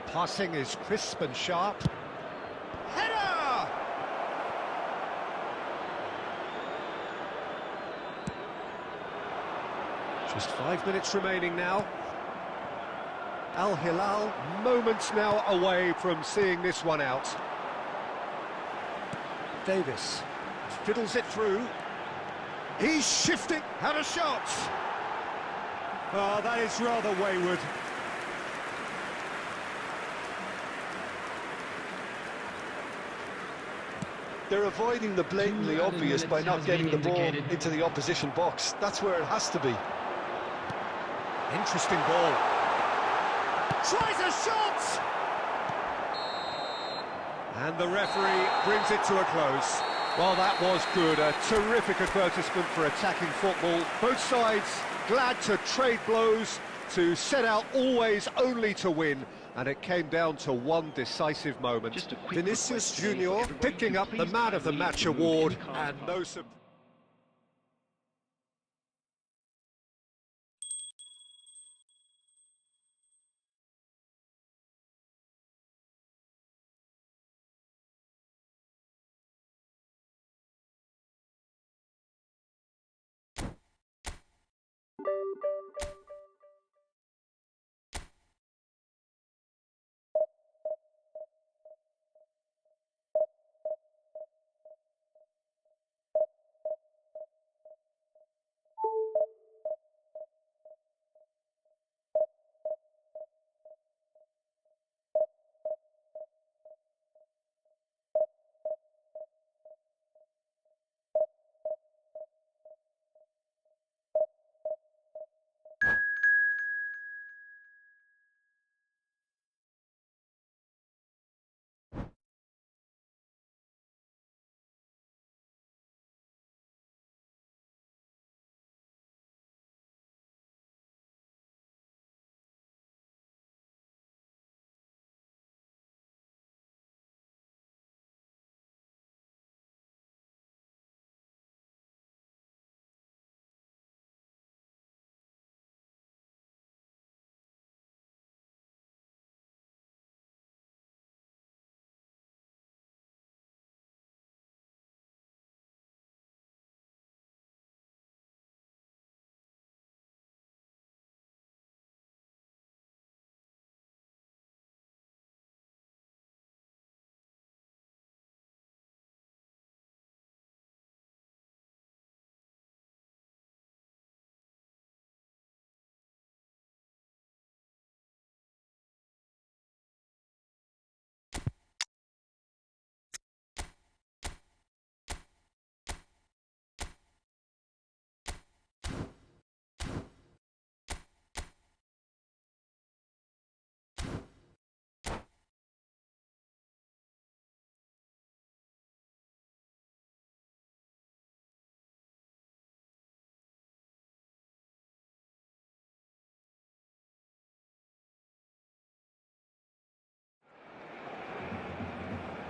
Passing is crisp and sharp. Header! Just 5 minutes remaining now. Al Hilal, moments now away from seeing this one out. Davis fiddles it through. He's shifting. Had a shot. Oh, that is rather wayward. They're avoiding the blatantly obvious by not getting the ball into the opposition box. That's where it has to be. Interesting ball. Tries a shot! And the referee brings it to a close. Well, that was good. A terrific advertisement for attacking football. Both sides glad to trade blows, to set out always only to win. And it came down to one decisive moment. Vinicius Junior picking up the Man of the Match award, and no surprise.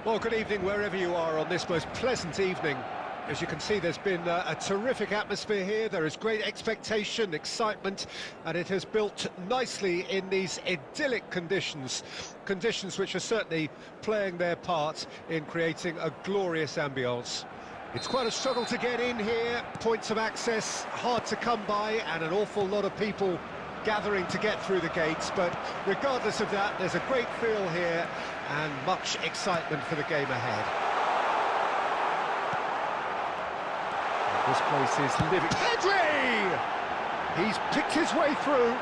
Well, good evening wherever you are on this most pleasant evening. As you can see, there's been a terrific atmosphere here. There is great expectation, excitement, and it has built nicely in these idyllic conditions. Conditions which are certainly playing their part in creating a glorious ambience. It's quite a struggle to get in here, points of access hard to come by, and an awful lot of people gathering to get through the gates, but regardless of that, there's a great feel here and much excitement for the game ahead. This place is living. Pedri! He's picked his way through.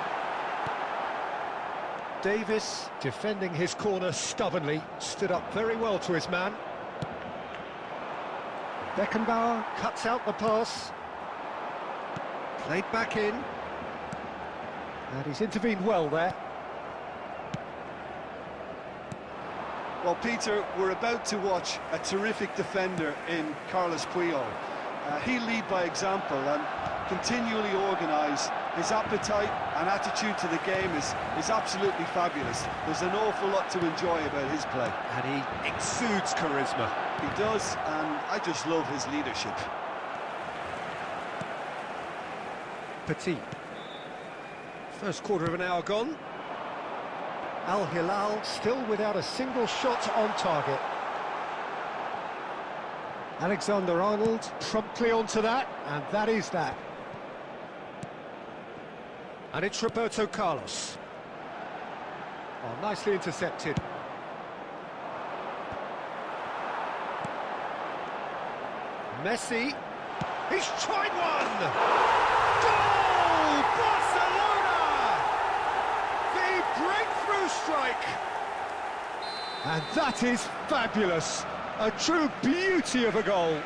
Davis defending his corner stubbornly, stood up very well to his man. Beckenbauer cuts out the pass. Played back in. And he's intervened well there. Well, Peter, we're about to watch a terrific defender in Carlos Puyol. He'll lead by example and continually organise. His appetite and attitude to the game is absolutely fabulous. There's an awful lot to enjoy about his play. And he exudes charisma. He does, and I just love his leadership. Petit. First quarter of an hour gone. Al Hilal still without a single shot on target. Alexander-Arnold promptly onto that, and that is that. And it's Roberto Carlos. Oh, nicely intercepted. Messi. He's tried one! Goal! Barcelona! The breakthrough strike! And that is fabulous. A true beauty of a goal.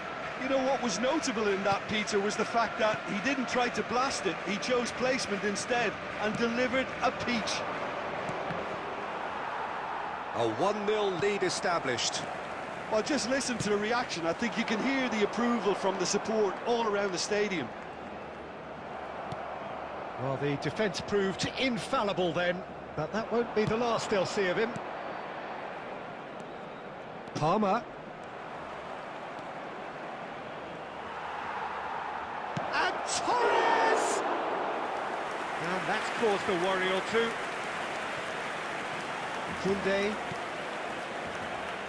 You know, what was notable in that, Peter, was the fact that he didn't try to blast it. He chose placement instead and delivered a peach. A 1-0 lead established. Well, just listen to the reaction. I think you can hear the approval from the support all around the stadium. Well, the defence proved infallible then, but that won't be the last they'll see of him. Palmer. And Torres! And that's caused a worry or two. Koundé.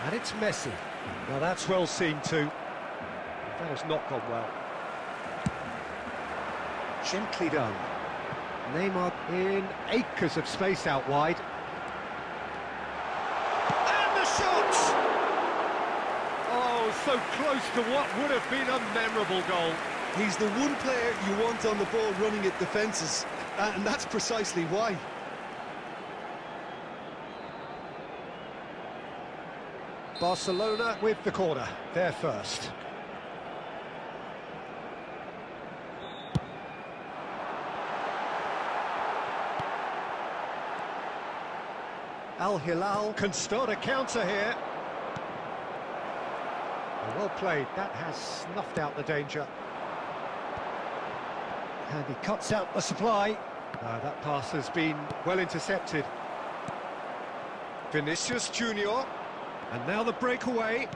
And it's Messi. Now that's well seen too. That has not gone well. Gently done. Neymar in acres of space out wide. And the shot! Oh, so close to what would have been a memorable goal. He's the one player you want on the ball running at defences, and that's precisely why. Barcelona with the corner, they're first. Al Hilal can start a counter here. Well played, that has snuffed out the danger. And he cuts out the supply. That pass has been well intercepted. Vinicius Junior. And now the breakaway.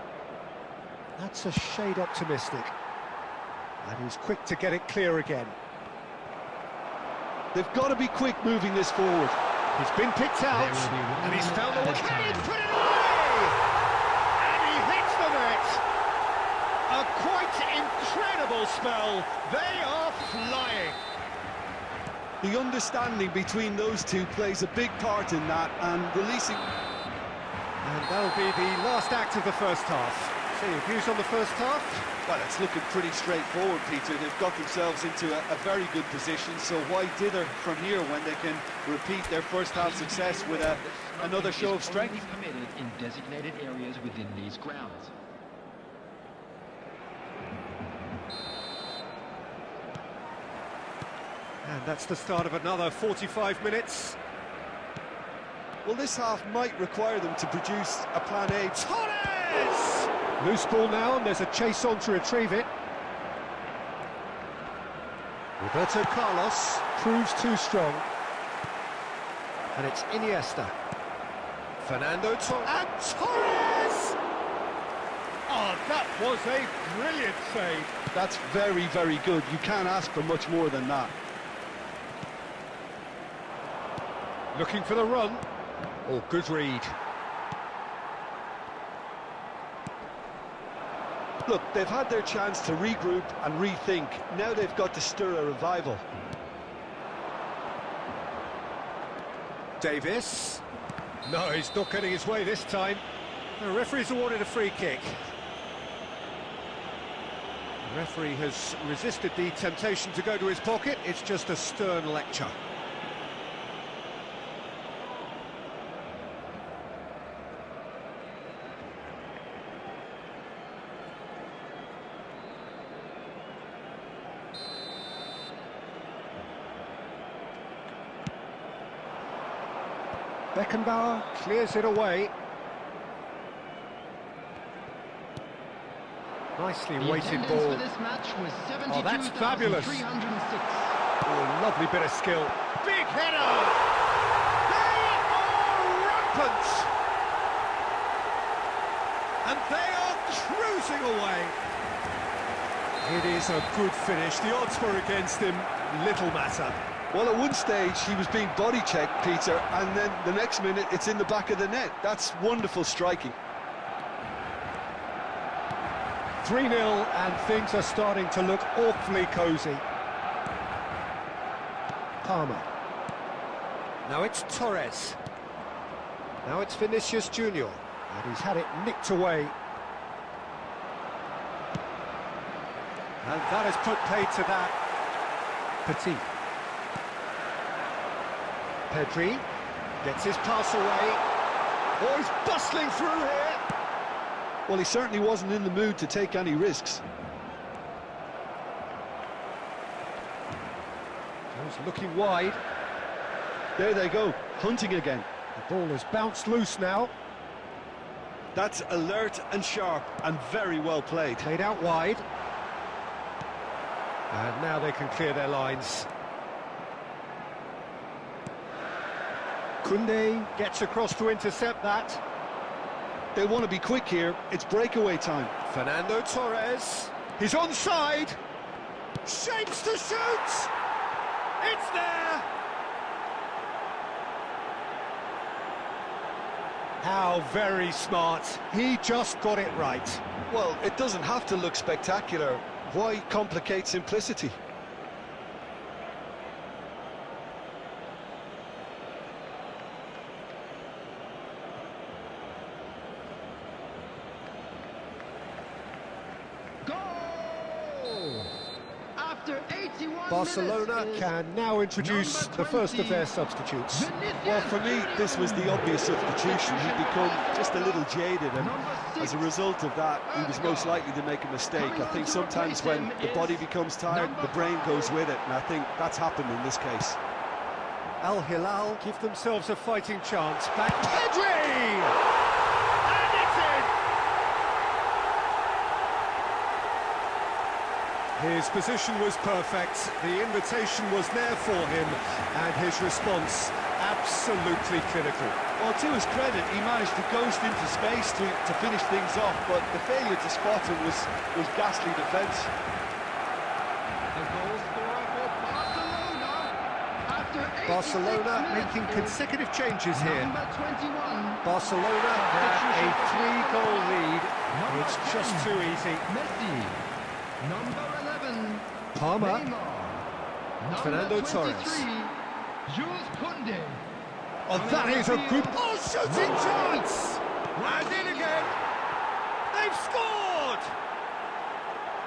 That's a shade optimistic. And he's quick to get it clear again. They've got to be quick moving this forward. He's been picked out, and he's found the one. Can he put it away? And he hits the net. A quite incredible spell. They are flying. The understanding between those two plays a big part in that, and releasing... And that'll be the last act of the first half. So your views on the first half? Well, it's looking pretty straightforward, Peter. They've got themselves into a very good position, so why dither from here when they can repeat their first half success with another show of strength? Permitted in designated areas within these grounds. And that's the start of another 45 minutes. Well, this half might require them to produce a plan A. Torres! Loose ball now, and there's a chase on to retrieve it. Roberto Carlos proves too strong. And it's Iniesta. Fernando Torres. And Torres! Oh, that was a brilliant save. That's very, very good. You can't ask for much more than that. Looking for the run. Oh, good read. Look, they've had their chance to regroup and rethink. Now they've got to stir a revival. Davis. No, he's not getting his way this time. The referee's awarded a free kick. The referee has resisted the temptation to go to his pocket. It's just a stern lecture. Beckenbauer clears it away. Nicely weighted ball. Oh, that's fabulous. Oh, lovely bit of skill. Big header! They are rampant! And they are cruising away. It is a good finish. The odds were against him. Little matter. Well, at one stage, he was being body-checked, Peter, and then the next minute, it's in the back of the net. That's wonderful striking. 3-0, and things are starting to look awfully cosy. Palmer. Now it's Torres. Now it's Vinicius Junior. And he's had it nicked away. And that has put paid to that. Petit. Pedri gets his pass away. Oh, he's bustling through here. Well, he certainly wasn't in the mood to take any risks. He's looking wide. There they go, hunting again. The ball has bounced loose now. That's alert and sharp and very well played. Played out wide. And now they can clear their lines. Koundé gets across to intercept that. They want to be quick here, it's breakaway time. Fernando Torres, he's onside. Shapes to shoot! It's there! How very smart. He just got it right. Well, it doesn't have to look spectacular. Why complicate simplicity? After 81 Barcelona minutes can now introduce the first of their substitutes. Well, for me, this was the obvious substitution. He'd become just a little jaded, and as a result of that, he was most likely to make a mistake. I think sometimes when the body becomes tired, the brain goes with it, and I think that's happened in this case. Al Hilal give themselves a fighting chance. Back Pedri! And it's in! His position was perfect, the invitation was there for him, and his response absolutely clinical. Well, to his credit, he managed to ghost into space to finish things off, but the failure to spot him was ghastly defence. The goal scorer for Barcelona. After 86 Barcelona minutes making is consecutive changes here. Number 21. Barcelona have a 3-goal lead. It's just too easy. Messi. Number 11. Palmer. Neymar. Fernando Number Torres. 23. Jules Koundé. Oh, that is a good shooting chance! And in again! They've scored!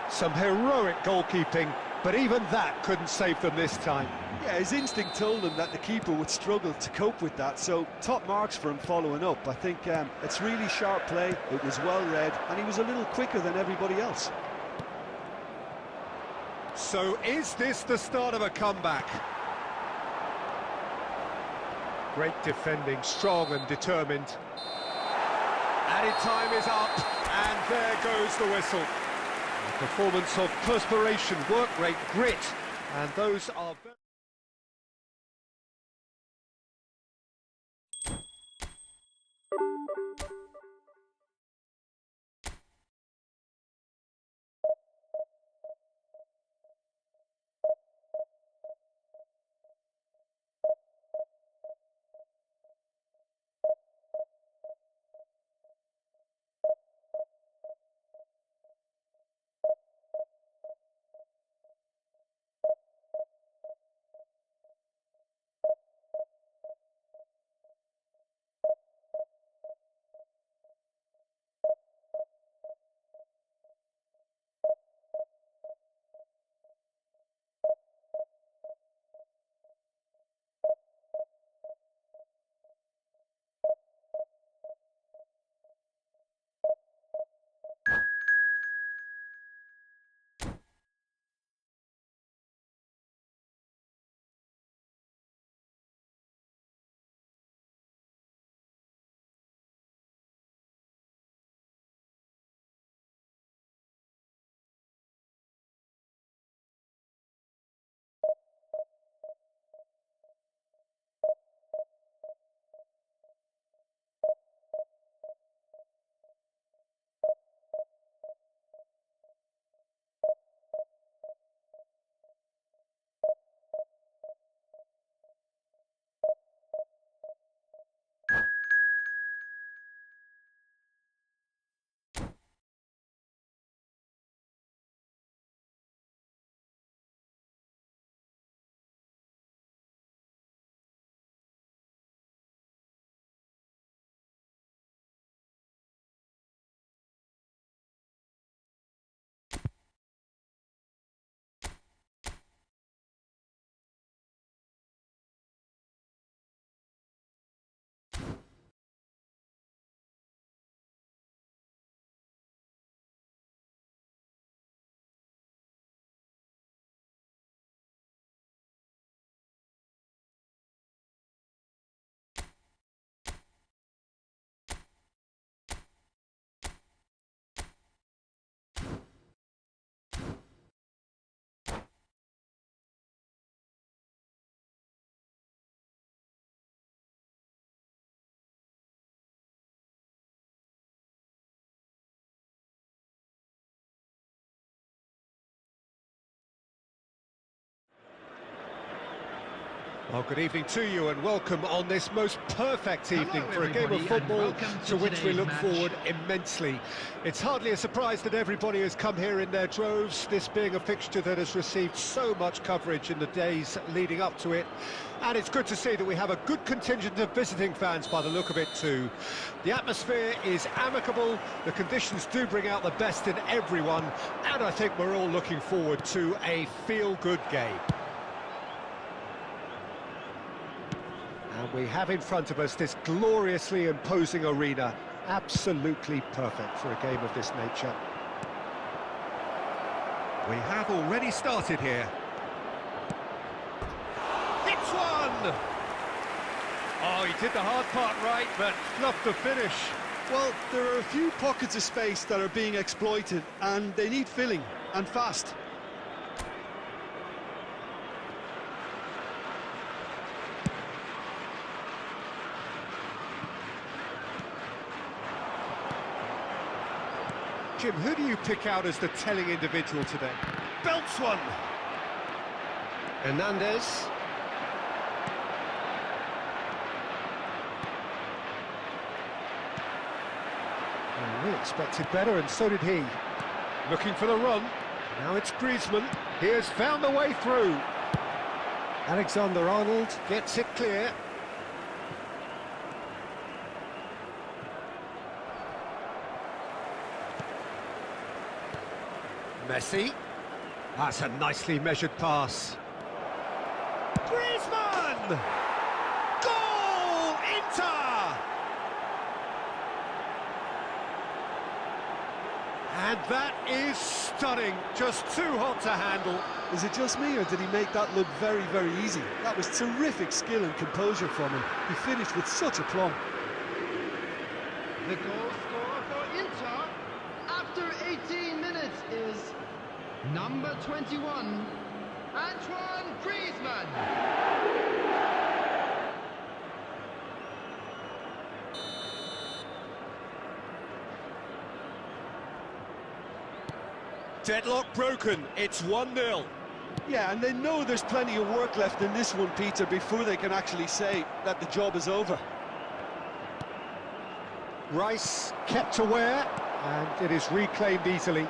Some heroic goalkeeping, but even that couldn't save them this time. Yeah, his instinct told him that the keeper would struggle to cope with that, so top marks for him following up. I think it's really sharp play, it was well read, and he was a little quicker than everybody else. So is this the start of a comeback? Great defending, strong and determined. Added time is up, and there goes the whistle. A performance of perspiration, work rate, grit, and those are very... Well, good evening to you and welcome on this most perfect evening for a game of football to which we look forward immensely. It's hardly a surprise that everybody has come here in their droves, this being a fixture that has received so much coverage in the days leading up to it. And it's good to see that we have a good contingent of visiting fans by the look of it too. The atmosphere is amicable, the conditions do bring out the best in everyone, and I think we're all looking forward to a feel-good game. And we have in front of us this gloriously imposing arena, absolutely perfect for a game of this nature. We have already started here. Hits one! Oh, he did the hard part right, but fluffed the finish. Well, there are a few pockets of space that are being exploited, and they need filling, and fast. Jim, who do you pick out as the telling individual today? Belts one! Hernandez. We expected better, and so did he. Looking for the run. Now it's Griezmann. He has found the way through. Alexander-Arnold gets it clear. Messi. That's a nicely measured pass. Griezmann! Goal! Inter! And that is stunning. Just too hot to handle. Is it just me, or did he make that look very, very easy? That was terrific skill and composure from him. He finished with such aplomb. The goal scorer for Inter after 18 minutes is number 21, Antoine Griezmann. Deadlock broken, it's 1-0. Yeah, and they know there's plenty of work left in this one, Peter, before they can actually say that the job is over. Rice kept aware, and it is reclaimed easily.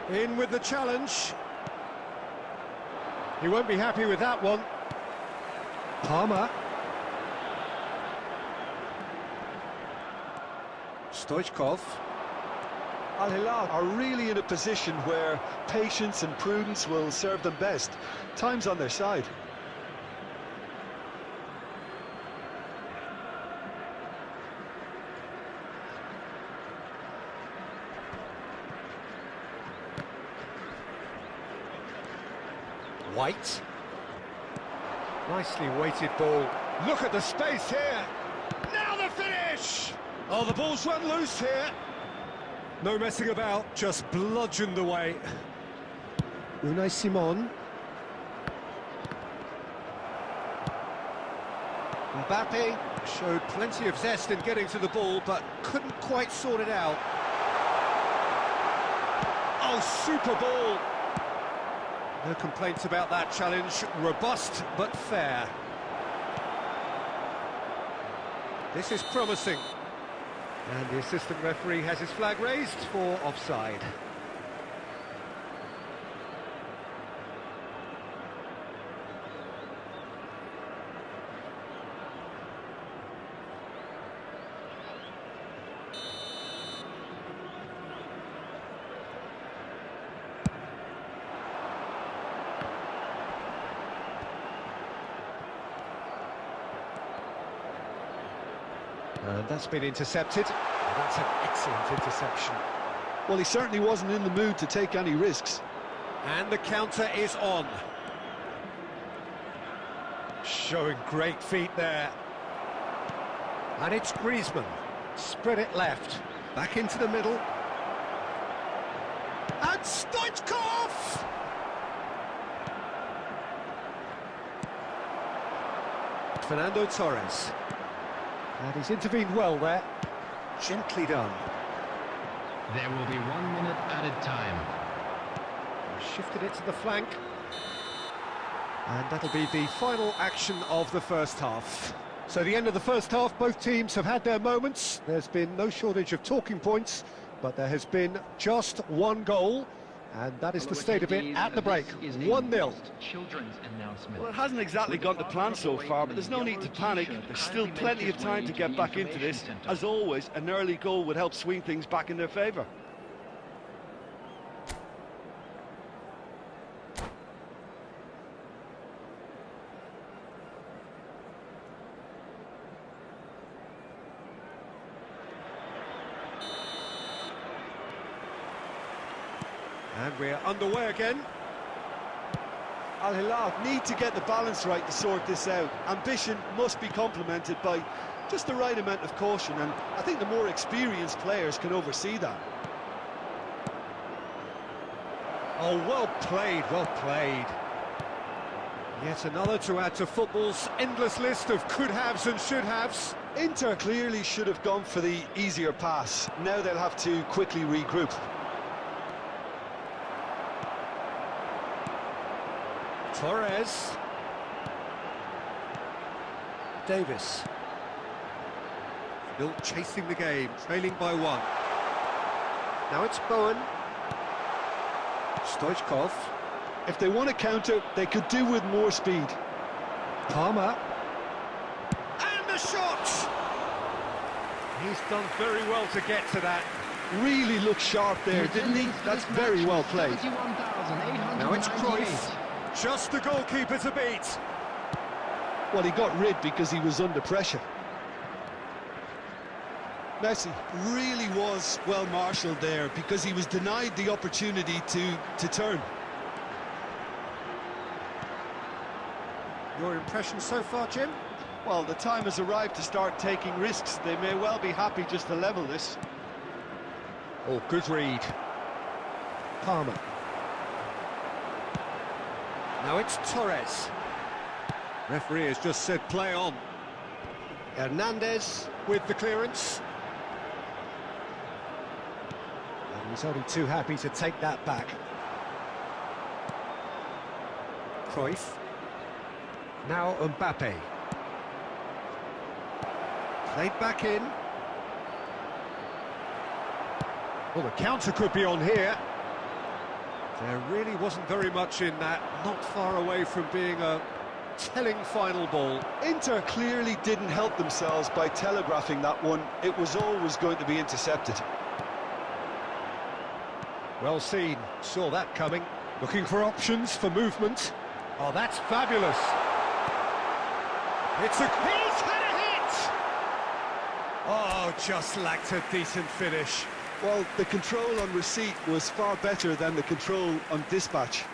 In with the challenge. He won't be happy with that one. Palmer. Stoichkov. Al Hilal are really in a position where patience and prudence will serve them best. Time's on their side. White. Nicely weighted ball. Look at the space here. Now the finish! Oh, the ball's run loose here. No messing about, just bludgeoned away. Unai Simon. Mbappe showed plenty of zest in getting to the ball, but couldn't quite sort it out. Oh, super ball! No complaints about that challenge. Robust, but fair. This is promising. And the assistant referee has his flag raised for offside. And that's been intercepted. That's an excellent interception. Well, he certainly wasn't in the mood to take any risks. And the counter is on. Showing great feet there. And it's Griezmann. Spread it left. Back into the middle. And Stoichkov! Fernando Torres. And he's intervened well there. Gently done. There will be 1 minute added time. Shifted it to the flank. And that'll be the final action of the first half. So the end of the first half, both teams have had their moments. There's been no shortage of talking points, but there has been just one goal, and that is the state of it at the break. 1-0. Children's announcement. Well, it hasn't exactly gone to plan so far, but there's no need to panic. There's still plenty of time to get back into this. As always, an early goal would help swing things back in their favour. And we're underway again. Al Hilal need to get the balance right to sort this out. Ambition must be complemented by just the right amount of caution, and I think the more experienced players can oversee that. Oh, well played, well played. Yet another to add to football's endless list of could-haves and should-haves. Inter clearly should have gone for the easier pass. Now they'll have to quickly regroup. Torres. Davis. Still chasing the game, trailing by 1. Now it's Bowen. Stoichkov. If they want to counter, they could do with more speed. Palmer. And the shot! He's done very well to get to that. Really looked sharp there, didn't he? That's very well played. Now it's Cruyff. Just the goalkeeper to beat. Well, he got rid because he was under pressure. Messi really was well marshalled there because he was denied the opportunity to turn. Your impression so far, Jim? Well, the time has arrived to start taking risks. They may well be happy just to level this. Oh, good read. Palmer. Now it's Torres. Referee has just said play on. Hernandez with the clearance. And he's only too happy to take that back. Cruyff. Now Mbappe. Played back in. Well, the counter could be on here. There really wasn't very much in that, not far away from being a telling final ball. Inter clearly didn't help themselves by telegraphing that one. It was always going to be intercepted. Well seen, saw that coming. Looking for options for movement. Oh, that's fabulous. He's had a hit! Oh, just lacked a decent finish. Well, the control on receipt was far better than the control on dispatch.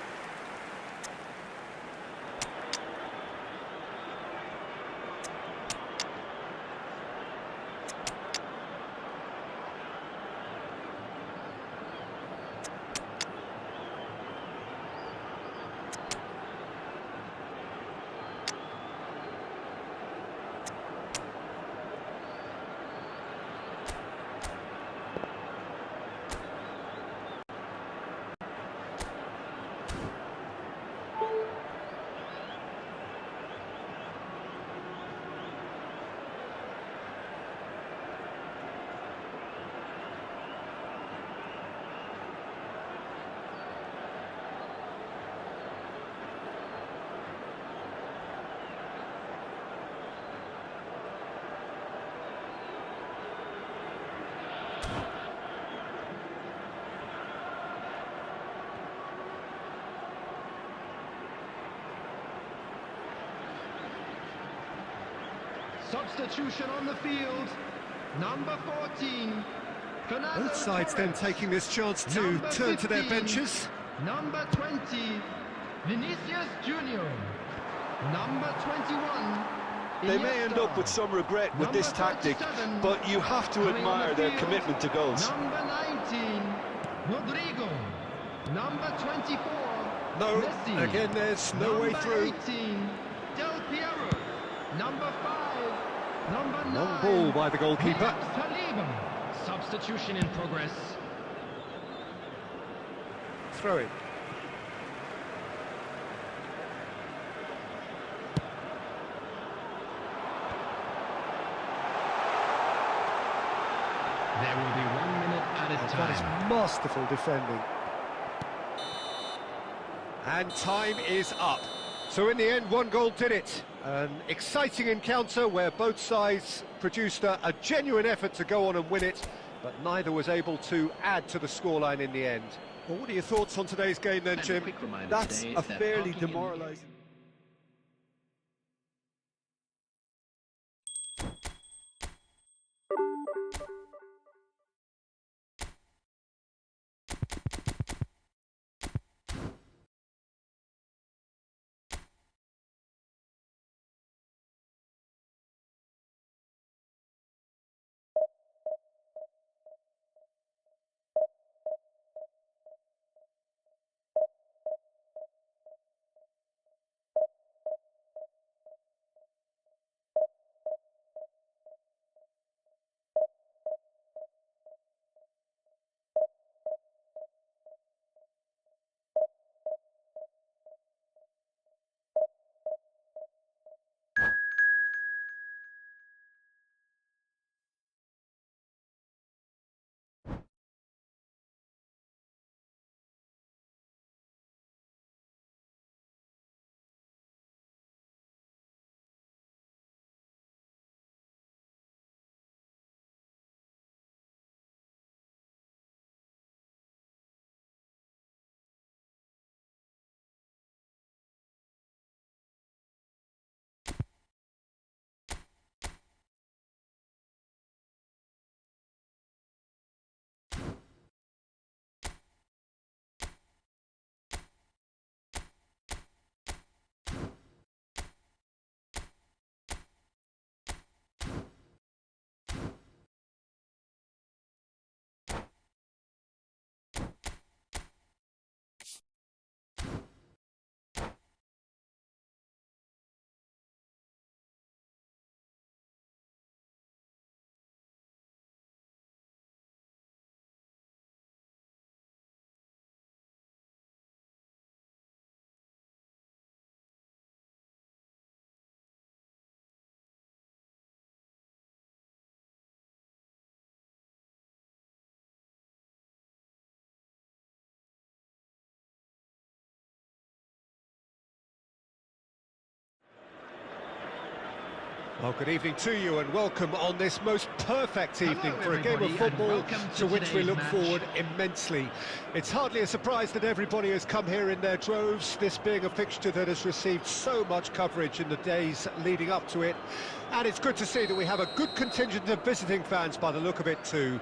Substitution on the field, number 14. Both sides then taking this chance to turn to their benches. Number 20, Vinicius Junior. Number 21. They may end up with some regret with this tactic, but you have to admire their commitment to goals. Number 19, Rodrigo. Number 24, No, Messi. again there's no way through. Number 18, Del Piero. Number 5, number 9. Long ball by the goalkeeper. Saliba. Substitution in progress. Throw it. There will be 1 minute at a That is time. masterful defending. And time is up. So in the end, one goal did it. An exciting encounter where both sides produced a genuine effort to go on and win it, but neither was able to add to the scoreline in the end. Well, what are your thoughts on today's game then, And a Jim? quick reminder That's today a that fairly parking in the- demoralising... Well, good evening to you and welcome on this most perfect evening for a game of everybody, and football welcome to which we today's look match. forward immensely. It's hardly a surprise that everybody has come here in their droves, this being a fixture that has received so much coverage in the days leading up to it. And it's good to see that we have a good contingent of visiting fans by the look of it too.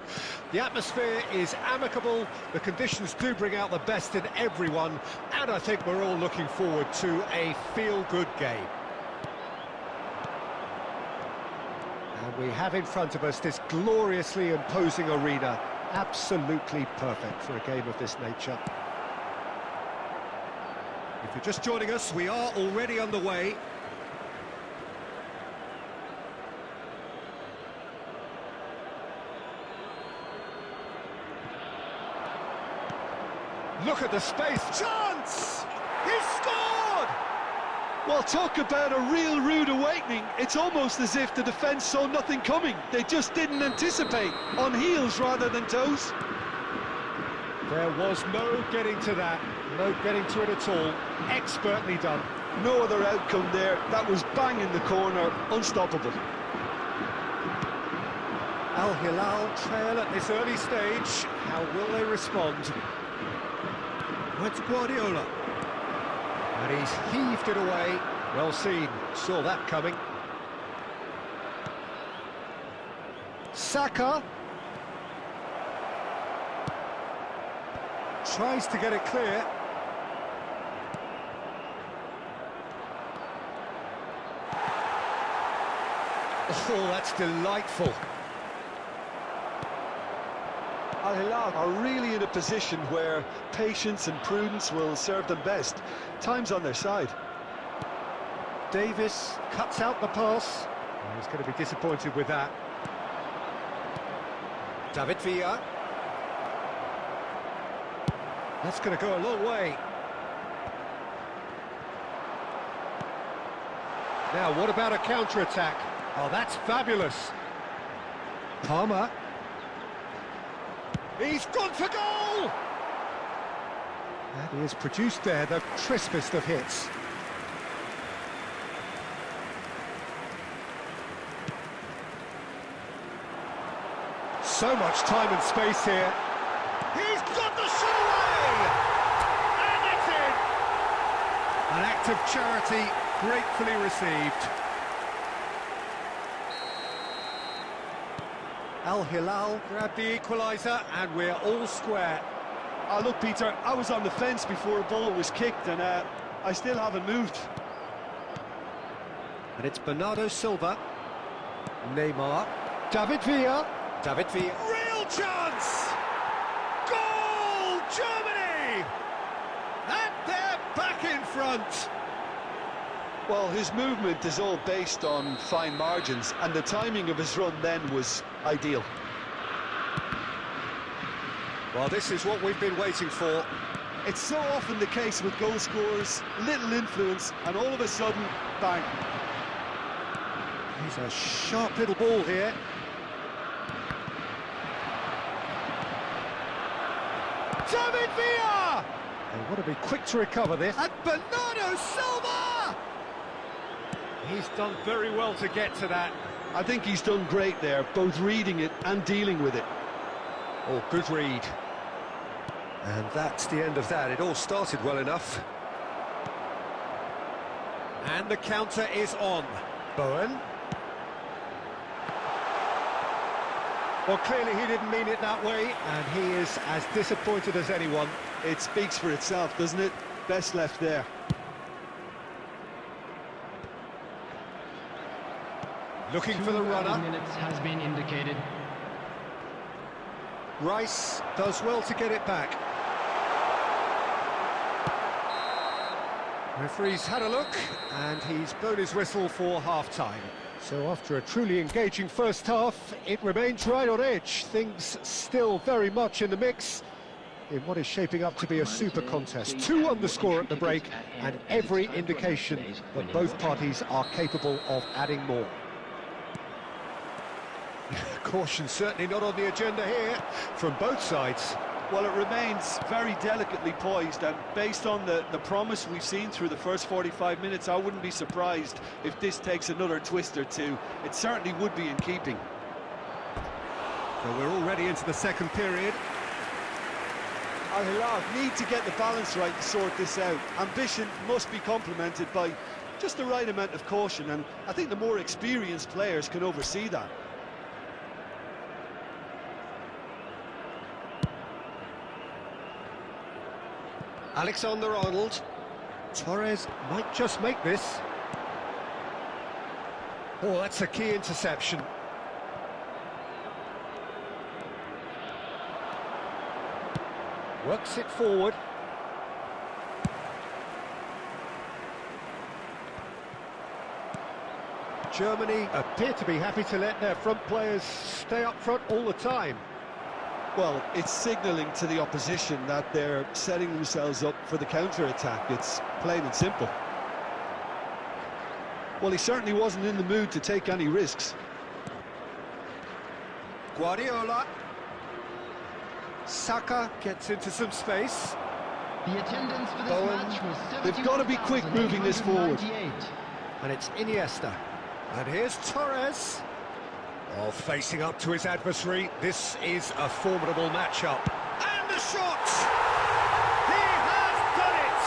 The atmosphere is amicable, the conditions do bring out the best in everyone, and I think we're all looking forward to a feel-good game. And we have in front of us this gloriously imposing arena, absolutely perfect for a game of this nature. If you're just joining us, we are already underway. Look at the space, chance! He's scored! Well, talk about a real rude awakening. It's almost as if the defence saw nothing coming. They just didn't anticipate, on heels rather than toes. There was no getting to that, no getting to it at all. Expertly done. No other outcome there. That was bang in the corner, unstoppable. Al Hilal trail at this early stage. How will they respond? It's Guardiola. And he's heaved it away. Well seen, saw that coming. Saka. Tries to get it clear. Oh, that's delightful. Al Hilal are really in a position where patience and prudence will serve them best. Time's on their side. Davis cuts out the pass. He's going to be disappointed with that. David Villa. That's going to go a long way. Now, what about a counter-attack? Oh, that's fabulous. Palmer. He's gone for goal! And he has produced there the crispest of hits. So much time and space here. He's got the shot away! And it's in! An act of charity gratefully received. Al Hilal grabbed the equaliser and we're all square. Look, Peter, I was on the fence before a ball was kicked and I still haven't moved. And it's Bernardo Silva. Neymar. David Villa. David Villa. Real chance! Goal, Germany! And they're back in front. Well, his movement is all based on fine margins, and the timing of his run then was ideal. Well, this is what we've been waiting for. It's so often the case with goal scorers, little influence, and all of a sudden, bang. He's a sharp little ball here. David Villa! They want to be quick to recover this. And Bernardo Silva! He's done very well to get to that. I think he's done great there, both reading it and dealing with it. Oh, good read. And that's the end of that. It all started well enough. And the counter is on. Bowen. Well, clearly he didn't mean it that way, and he is as disappointed as anyone. It speaks for itself, doesn't it? Best left there. Looking for the runner. Minutes has been indicated. Rice does well to get it back. Referee's had a look, and he's blown his whistle for half-time. So after a truly engaging first half, it remains right on edge. Things still very much in the mix in what is shaping up to be a super contest. 2-1 the score at the break, and every indication that both parties are capable of adding more. Caution certainly not on the agenda here from both sides. Well, it remains very delicately poised, and based on the promise we've seen through the first 45 minutes, I wouldn't be surprised if this takes another twist or two. It certainly would be in keeping. So we're already into the second period. Al Hilal need to get the balance right to sort this out. Ambition must be complemented by just the right amount of caution, and I think the more experienced players can oversee that. Alexander-Arnold. Torres might just make this. Oh, that's a key interception. Works it forward. Germany appear to be happy to let their front players stay up front all the time. Well, it's signalling to the opposition that they're setting themselves up for the counter-attack. It's plain and simple. Well, he certainly wasn't in the mood to take any risks. Guardiola. Saka gets into some space. The attendance for this Bowen. match was They've got to be quick moving this forward. 71,898. And it's Iniesta. And here's Torres. Oh, facing up to his adversary. This is a formidable matchup. And the shot! He has done it!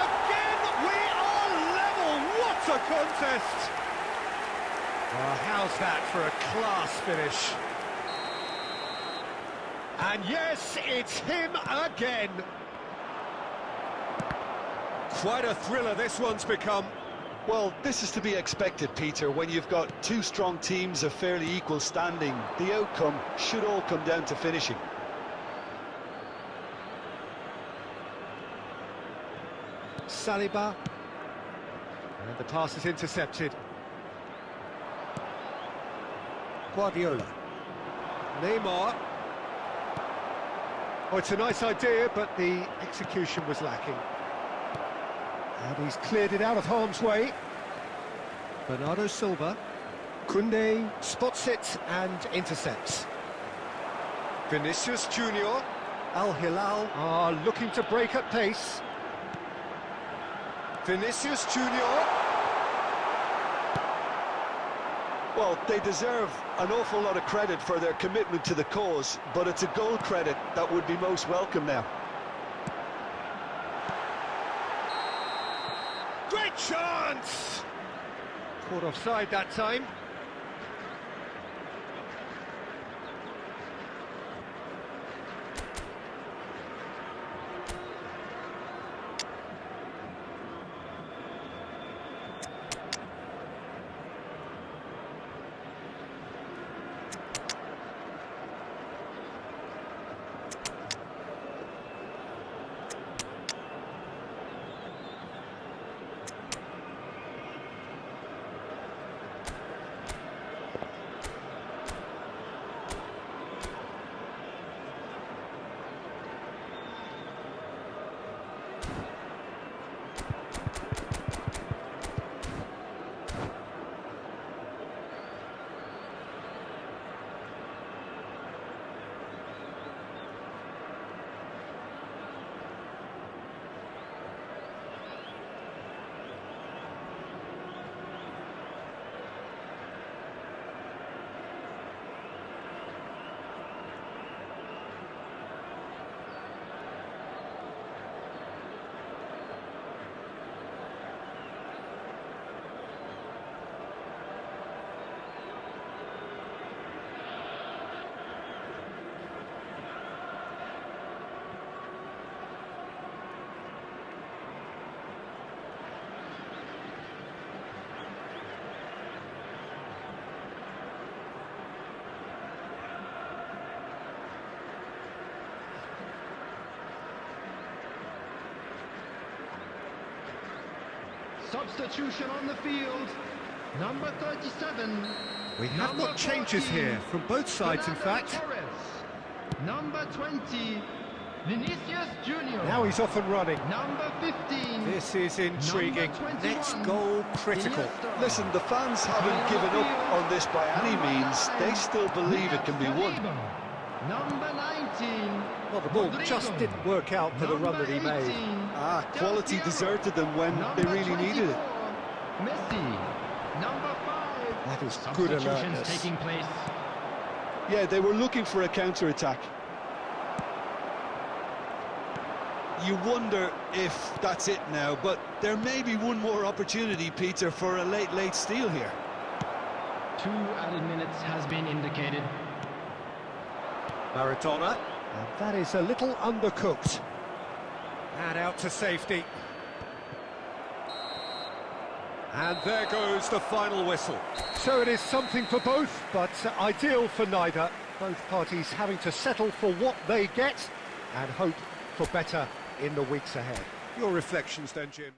Again, we are level! What a contest! Oh, how's that for a class finish? And yes, it's him again! Quite a thriller this one's become. Well, this is to be expected, Peter. When you've got two strong teams of fairly equal standing, the outcome should all come down to finishing. Saliba. And the pass is intercepted. Guardiola. Neymar. Oh, it's a nice idea, but the execution was lacking. And he's cleared it out of harm's way. Bernardo Silva. Koundé spots it and intercepts. Vinicius Junior. Al Hilal are looking to break at pace. Vinicius Junior. Well, they deserve an awful lot of credit for their commitment to the cause, but it's a goal credit that would be most welcome now. Great chance! Caught offside that time. Substitution on the field. Number 37. We have got changes here from both sides, in fact. Torres. Number 20. Vinicius Junior. Now he's off and running. Number 15. This is intriguing. Next goal critical. Iniesta. Listen, the fans haven't given up on this by any means. They still believe it can be won. Number 19. Well, the ball Rodrigo. just didn't work out for the run that he made. 18. Quality Del Piero. deserted them when they Number really needed it. 24. Messi. Number 5. That is good Substitutions alertness. taking place. Yeah, they were looking for a counter-attack. You wonder if that's it now, but there may be one more opportunity, Peter, for a late steal here. 2 added minutes has been indicated. Maradona. And that is a little undercooked. And out to safety. And there goes the final whistle. So it is something for both, but ideal for neither. Both parties having to settle for what they get and hope for better in the weeks ahead. Your reflections then, Jim?